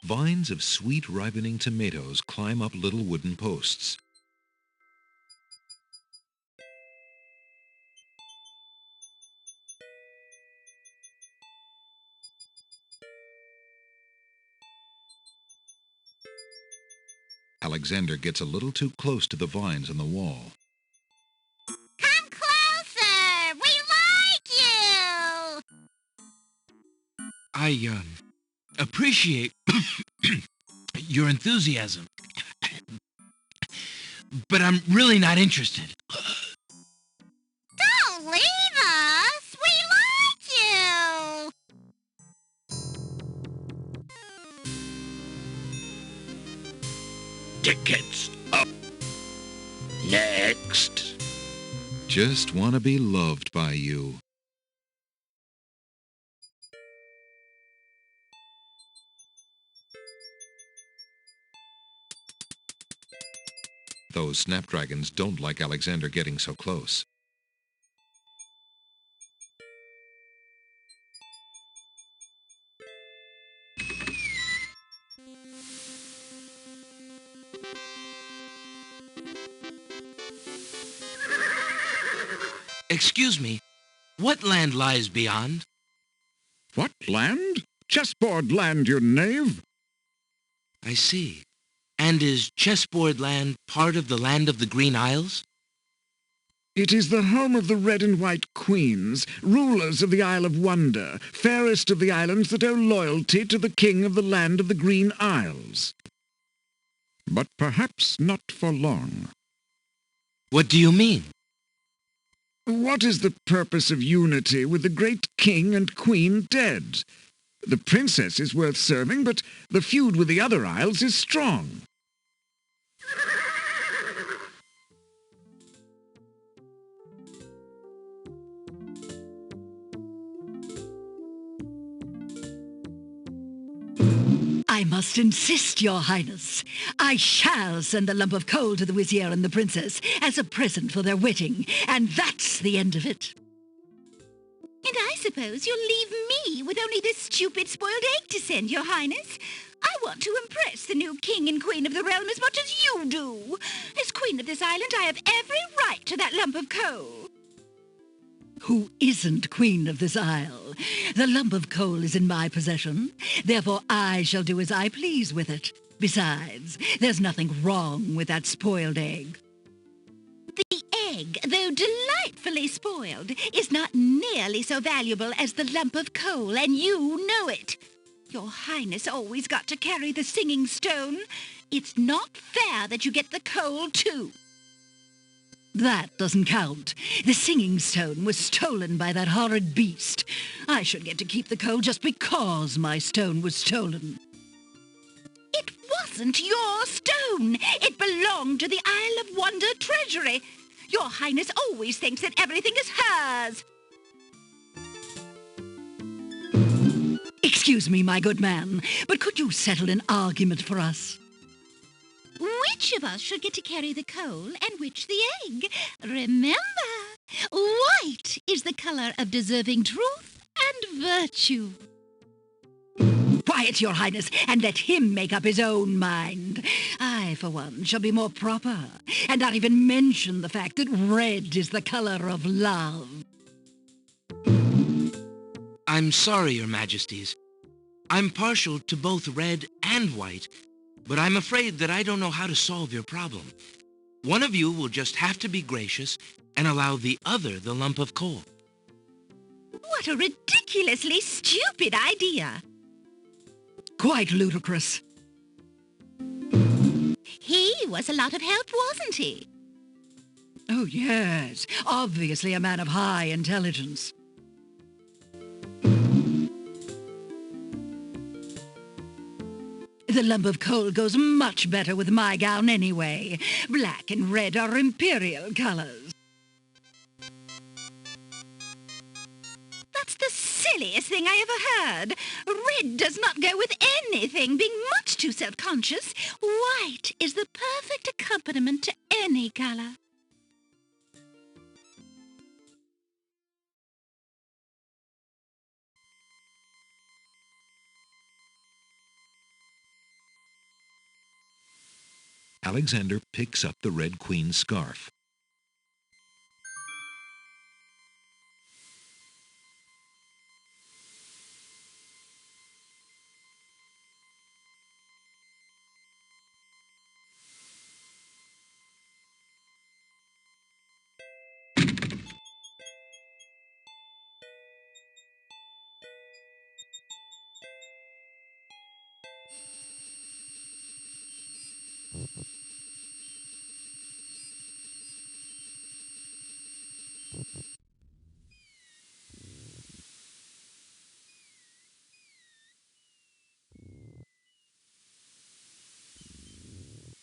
Vines of sweet ripening tomatoes climb up little wooden posts. Alexander gets a little too close to the vines on the wall. Come closer! We like you! I appreciate your enthusiasm, but I'm really not interested. Don't leave us! We like you! Tickets up. Next. Just want to be loved by you. Those snapdragons don't like Alexander getting so close. Excuse me, What land lies beyond? What land? Chessboard land, you knave. I see. And is Chessboard Land part of the land of the Green Isles? It is the home of the red and white queens, rulers of the Isle of Wonder, fairest of the islands that owe loyalty to the king of the land of the Green Isles. But perhaps not for long. What do you mean? What is the purpose of unity with the great king and queen dead? The princess is worth serving, but the feud with the other isles is strong. I must insist, Your Highness. I shall send a lump of coal to the Vizier and the Princess as a present for their wedding, and that's the end of it. And I suppose you'll leave me with only this stupid spoiled egg to send, Your Highness. I want to impress the new king and queen of the realm as much as you do. As queen of this island, I have every right to that lump of coal. Who isn't queen of this isle? The lump of coal is in my possession. Therefore, I shall do as I please with it. Besides, there's nothing wrong with that spoiled egg. The egg, though delightfully spoiled, is not nearly so valuable as the lump of coal, and you know it. Your Highness always got to carry the singing stone. It's not fair that you get the coal, too. That doesn't count. The singing stone was stolen by that horrid beast. I should get to keep the coal just because my stone was stolen. It wasn't your stone. It belonged to the Isle of Wonder treasury. Your Highness always thinks that everything is hers. Excuse me, my good man, but could you settle an argument for us? Which of us should get to carry the coal and which the egg? Remember, white is the color of deserving truth and virtue. Quiet, Your Highness, and let him make up his own mind. I, for one, shall be more proper, and not even mention the fact that red is the color of love. I'm sorry, Your Majesties. I'm partial to both red and white, but I'm afraid that I don't know how to solve your problem. One of you will just have to be gracious and allow the other the lump of coal. What a ridiculously stupid idea. Quite ludicrous. He was a lot of help, wasn't he? Oh, yes. Obviously a man of high intelligence. The lump of coal goes much better with my gown anyway. Black and red are imperial colors. That's the silliest thing I ever heard. Red does not go with anything, being much too self-conscious. White is the perfect accompaniment to any color. Alexander picks up the Red Queen's scarf.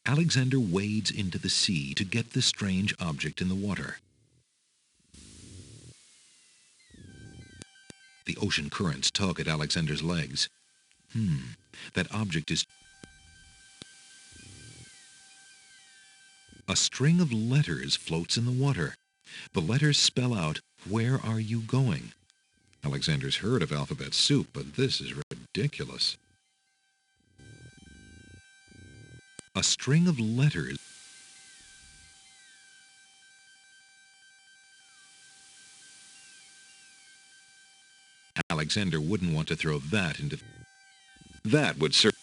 Alexander wades into the sea to get the strange object in the water. The ocean currents tug at Alexander's legs. That object is... A string of letters floats in the water. The letters spell out, "Where are you going?" Alexander's heard of alphabet soup, but this is ridiculous. A string of letters. Alexander wouldn't want to throw that into... That would serve...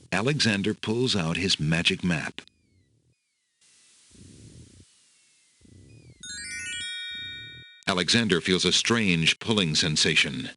Alexander pulls out his magic map. Alexander feels a strange pulling sensation.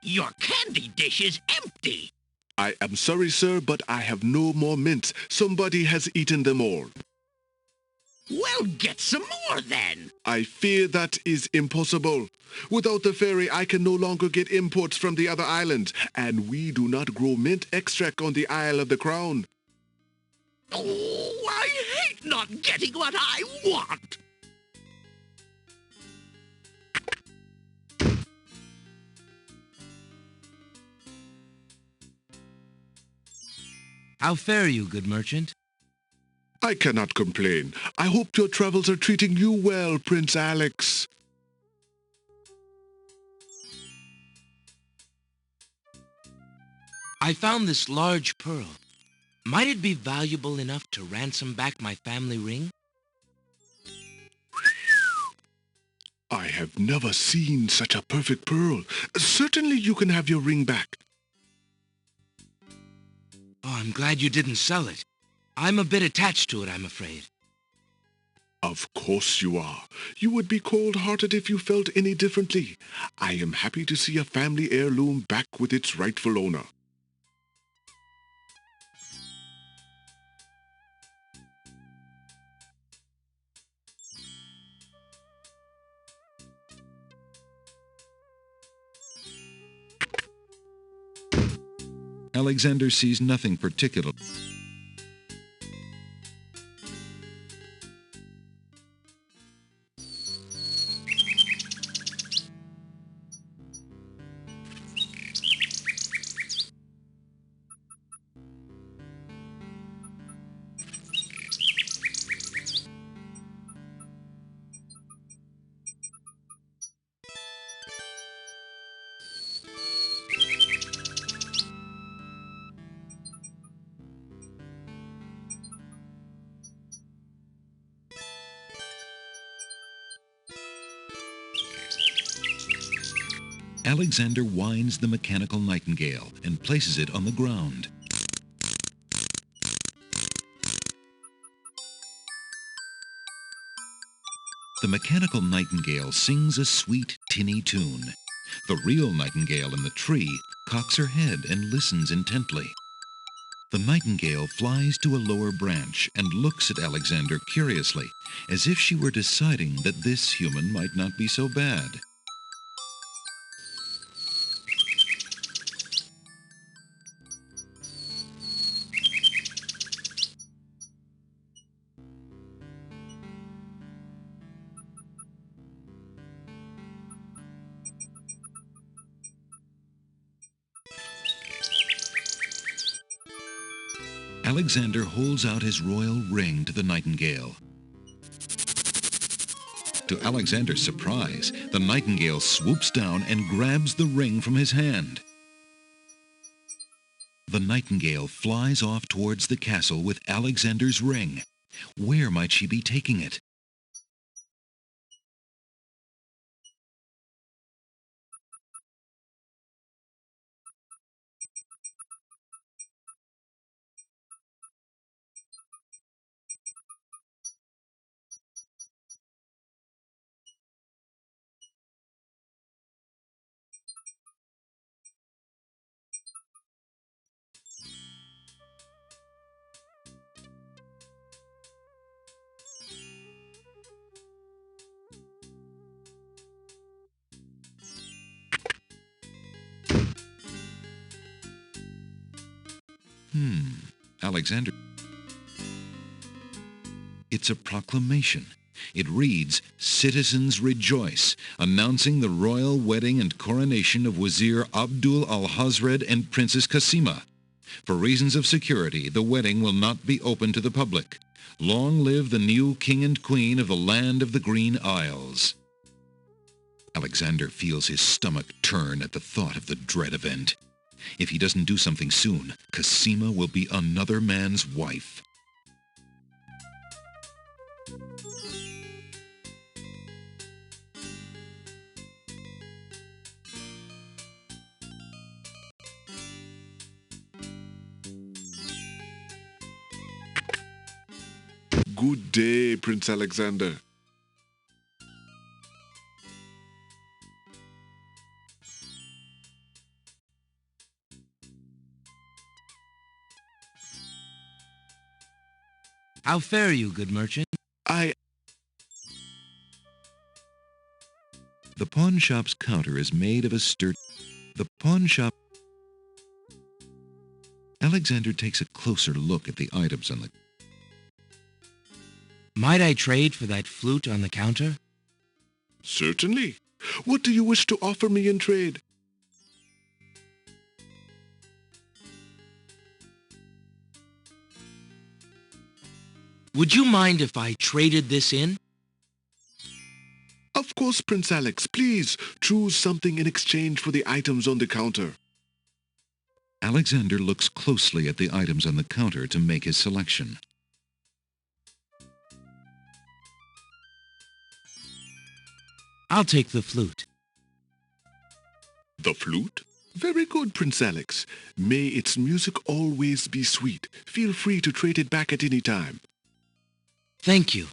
Your candy dish is empty. I am sorry, sir, but I have no more mints. Somebody has eaten them all. Well, get some more then. I fear that is impossible. Without the fairy, I can no longer get imports from the other islands, and we do not grow mint extract on the Isle of the Crown. Oh, I hate not getting what I want. How fare you, good merchant? I cannot complain. I hope your travels are treating you well, Prince Alex. I found this large pearl. Might it be valuable enough to ransom back my family ring? I have never seen such a perfect pearl. Certainly you can have your ring back. Oh, I'm glad you didn't sell it. I'm a bit attached to it, I'm afraid. Of course you are. You would be cold-hearted if you felt any differently. I am happy to see a family heirloom back with its rightful owner. Alexander sees nothing particular. Alexander winds the mechanical nightingale and places it on the ground. The mechanical nightingale sings a sweet, tinny tune. The real nightingale in the tree cocks her head and listens intently. The nightingale flies to a lower branch and looks at Alexander curiously, as if she were deciding that this human might not be so bad. Alexander holds out his royal ring to the nightingale. To Alexander's surprise, the nightingale swoops down and grabs the ring from his hand. The nightingale flies off towards the castle with Alexander's ring. Where might she be taking it? Alexander. It's a proclamation. It reads, "Citizens rejoice," announcing the royal wedding and coronation of Wazir Abdul al-Hazred and Princess Casima. For reasons of security, the wedding will not be open to the public. Long live the new king and queen of the land of the Green Isles. Alexander feels his stomach turn at the thought of the dread event. If he doesn't do something soon, Casima will be another man's wife. Good day, Prince Alexander. How fare you, good merchant? The pawn shop's counter is made of a sturdy... The pawn shop... Alexander takes a closer look at the items on the... Might I trade for that flute on the counter? Certainly. What do you wish to offer me in trade? Would you mind if I traded this in? Of course, Prince Alex. Please choose something in exchange for the items on the counter. Alexander looks closely at the items on the counter to make his selection. I'll take the flute. The flute? Very good, Prince Alex. May its music always be sweet. Feel free to trade it back at any time. Thank you.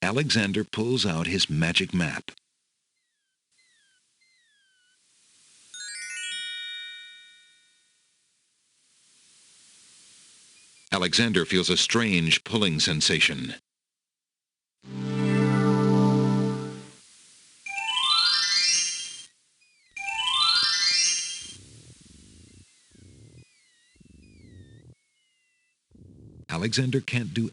Alexander pulls out his magic map. Alexander feels a strange pulling sensation. Alexander can't do...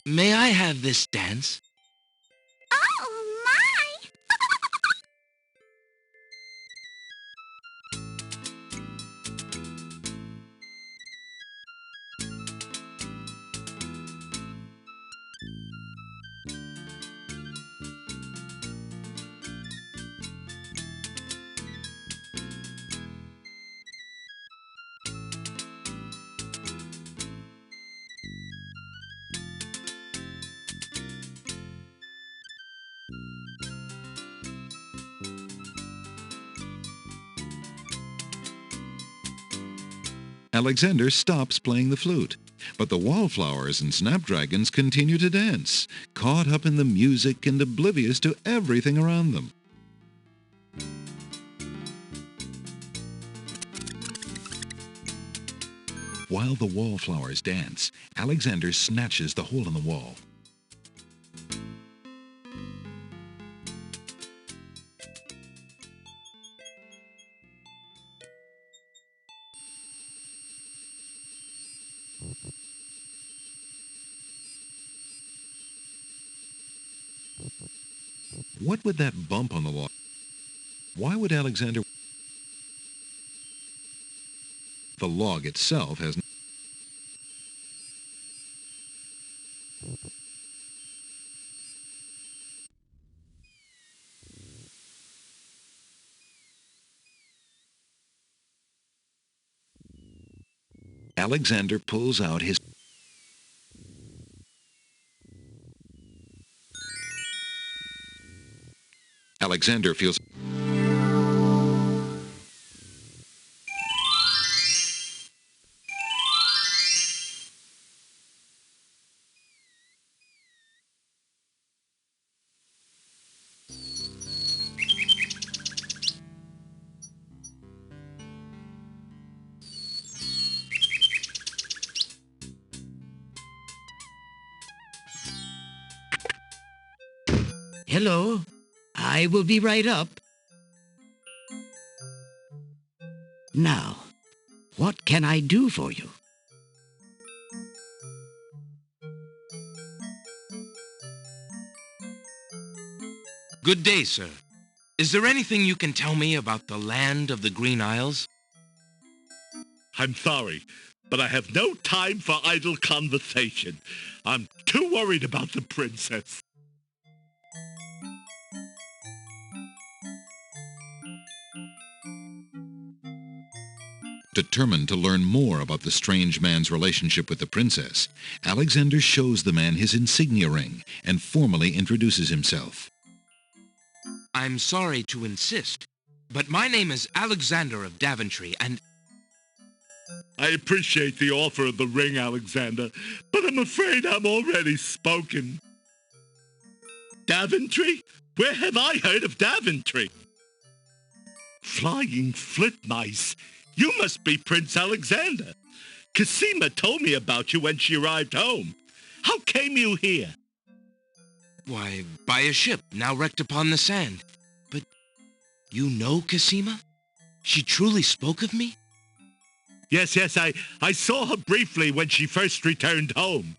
May I have this dance? Oh, my! Alexander stops playing the flute, but the wallflowers and snapdragons continue to dance, caught up in the music and oblivious to everything around them. While the wallflowers dance, Alexander snatches the hole in the wall. What would that bump on the log? Why would Alexander... The log itself has... Alexander pulls out his... Alexander feels... Hello. I will be right up. Now, what can I do for you? Good day, sir. Is there anything you can tell me about the land of the Green Isles? I'm sorry, but I have no time for idle conversation. I'm too worried about the princess. Determined to learn more about the strange man's relationship with the princess, Alexander shows the man his insignia ring and formally introduces himself. I'm sorry to insist, but my name is Alexander of Daventry, and... I appreciate the offer of the ring, Alexander, but I'm afraid I'm already spoken. Daventry? Where have I heard of Daventry? Flying flit mice. You must be Prince Alexander. Cassima told me about you when she arrived home. How came you here? Why, by a ship now wrecked upon the sand. But you know Cassima? She truly spoke of me? Yes, I saw her briefly when she first returned home.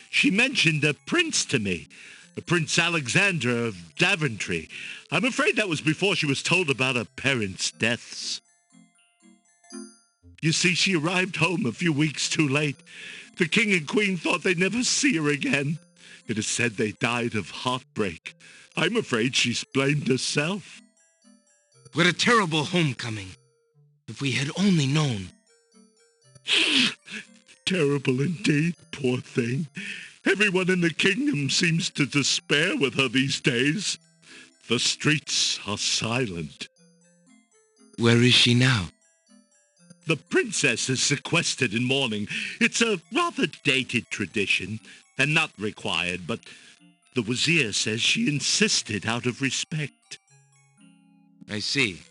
She mentioned a prince to me, Prince Alexander of Daventry. I'm afraid that was before she was told about her parents' deaths. You see, she arrived home a few weeks too late. The king and queen thought they'd never see her again. It is said they died of heartbreak. I'm afraid she's blamed herself. What a terrible homecoming. If we had only known. Terrible indeed, poor thing. Everyone in the kingdom seems to despair with her these days. The streets are silent. Where is she now? The princess is sequestered in mourning. It's a rather dated tradition, and not required, but the Wazir says she insisted out of respect. I see.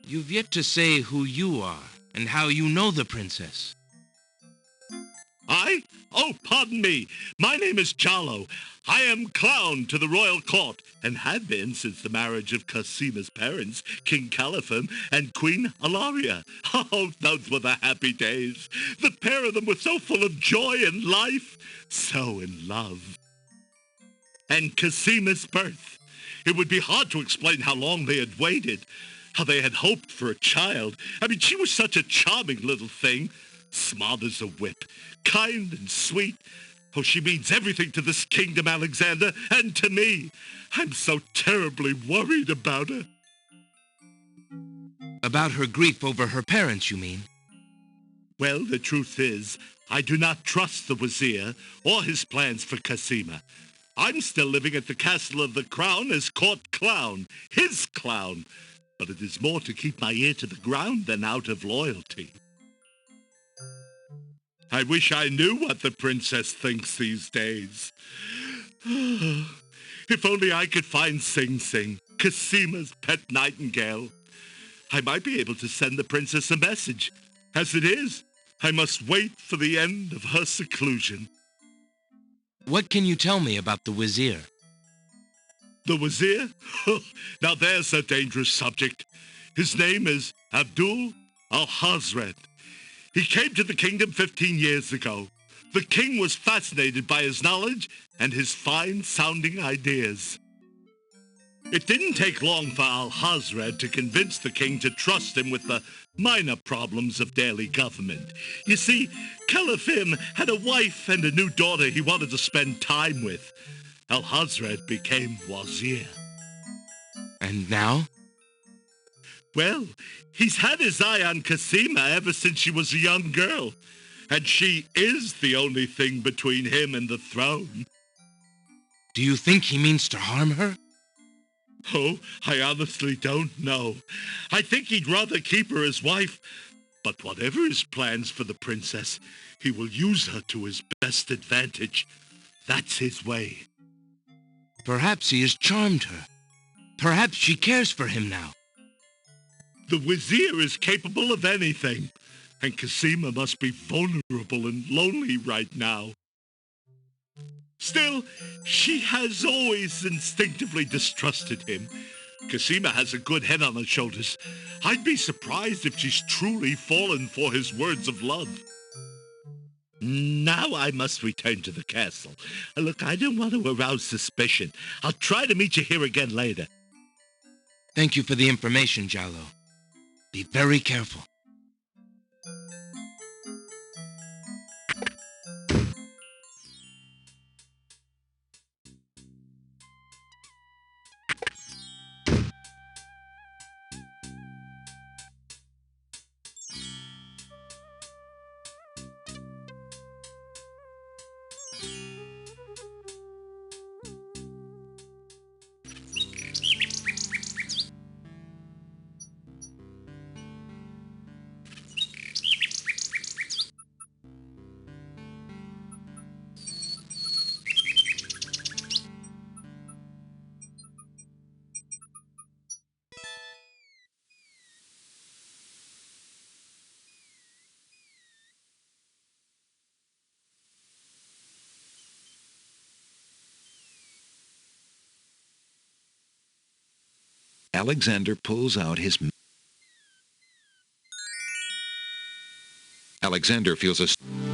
You've yet to say who you are, and how you know the princess. I? Oh, pardon me. My name is Jalo. I am clown to the royal court, and had been since the marriage of Cassima's parents, King Calipham and Queen Alaria. Oh, those were the happy days. The pair of them were so full of joy and life, so in love. And Cassima's birth. It would be hard to explain how long they had waited, how they had hoped for a child. I mean, she was such a charming little thing, smart as a whip, kind and sweet. Oh, she means everything to this kingdom, Alexander, and to me. I'm so terribly worried about her. About her grief over her parents, you mean? Well, the truth is, I do not trust the Wazir or his plans for Cassima. I'm still living at the Castle of the Crown as court clown, his clown. But it is more to keep my ear to the ground than out of loyalty. I wish I knew what the princess thinks these days. If only I could find Sing Sing, Cassima's pet nightingale. I might be able to send the princess a message. As it is, I must wait for the end of her seclusion. What can you tell me about the Wazir? The Wazir? Now there's a dangerous subject. His name is Abdul Al-Hazred. He came to the kingdom 15 years ago. The king was fascinated by his knowledge and his fine-sounding ideas. It didn't take long for Alhazred to convince the king to trust him with the minor problems of daily government. You see, Calafim had a wife and a new daughter he wanted to spend time with. Alhazred became wazir. And now? Well, he's had his eye on Casima ever since she was a young girl. And she is the only thing between him and the throne. Do you think he means to harm her? Oh, I honestly don't know. I think he'd rather keep her as wife. But whatever his plans for the princess, he will use her to his best advantage. That's his way. Perhaps he has charmed her. Perhaps she cares for him now. The Wazir is capable of anything, and Casima must be vulnerable and lonely right now. Still, she has always instinctively distrusted him. Casima has a good head on her shoulders. I'd be surprised if she's truly fallen for his words of love. Now I must return to the castle. Look, I don't want to arouse suspicion. I'll try to meet you here again later. Thank you for the information, Jallo. Be very careful. Alexander pulls out his... Alexander feels a...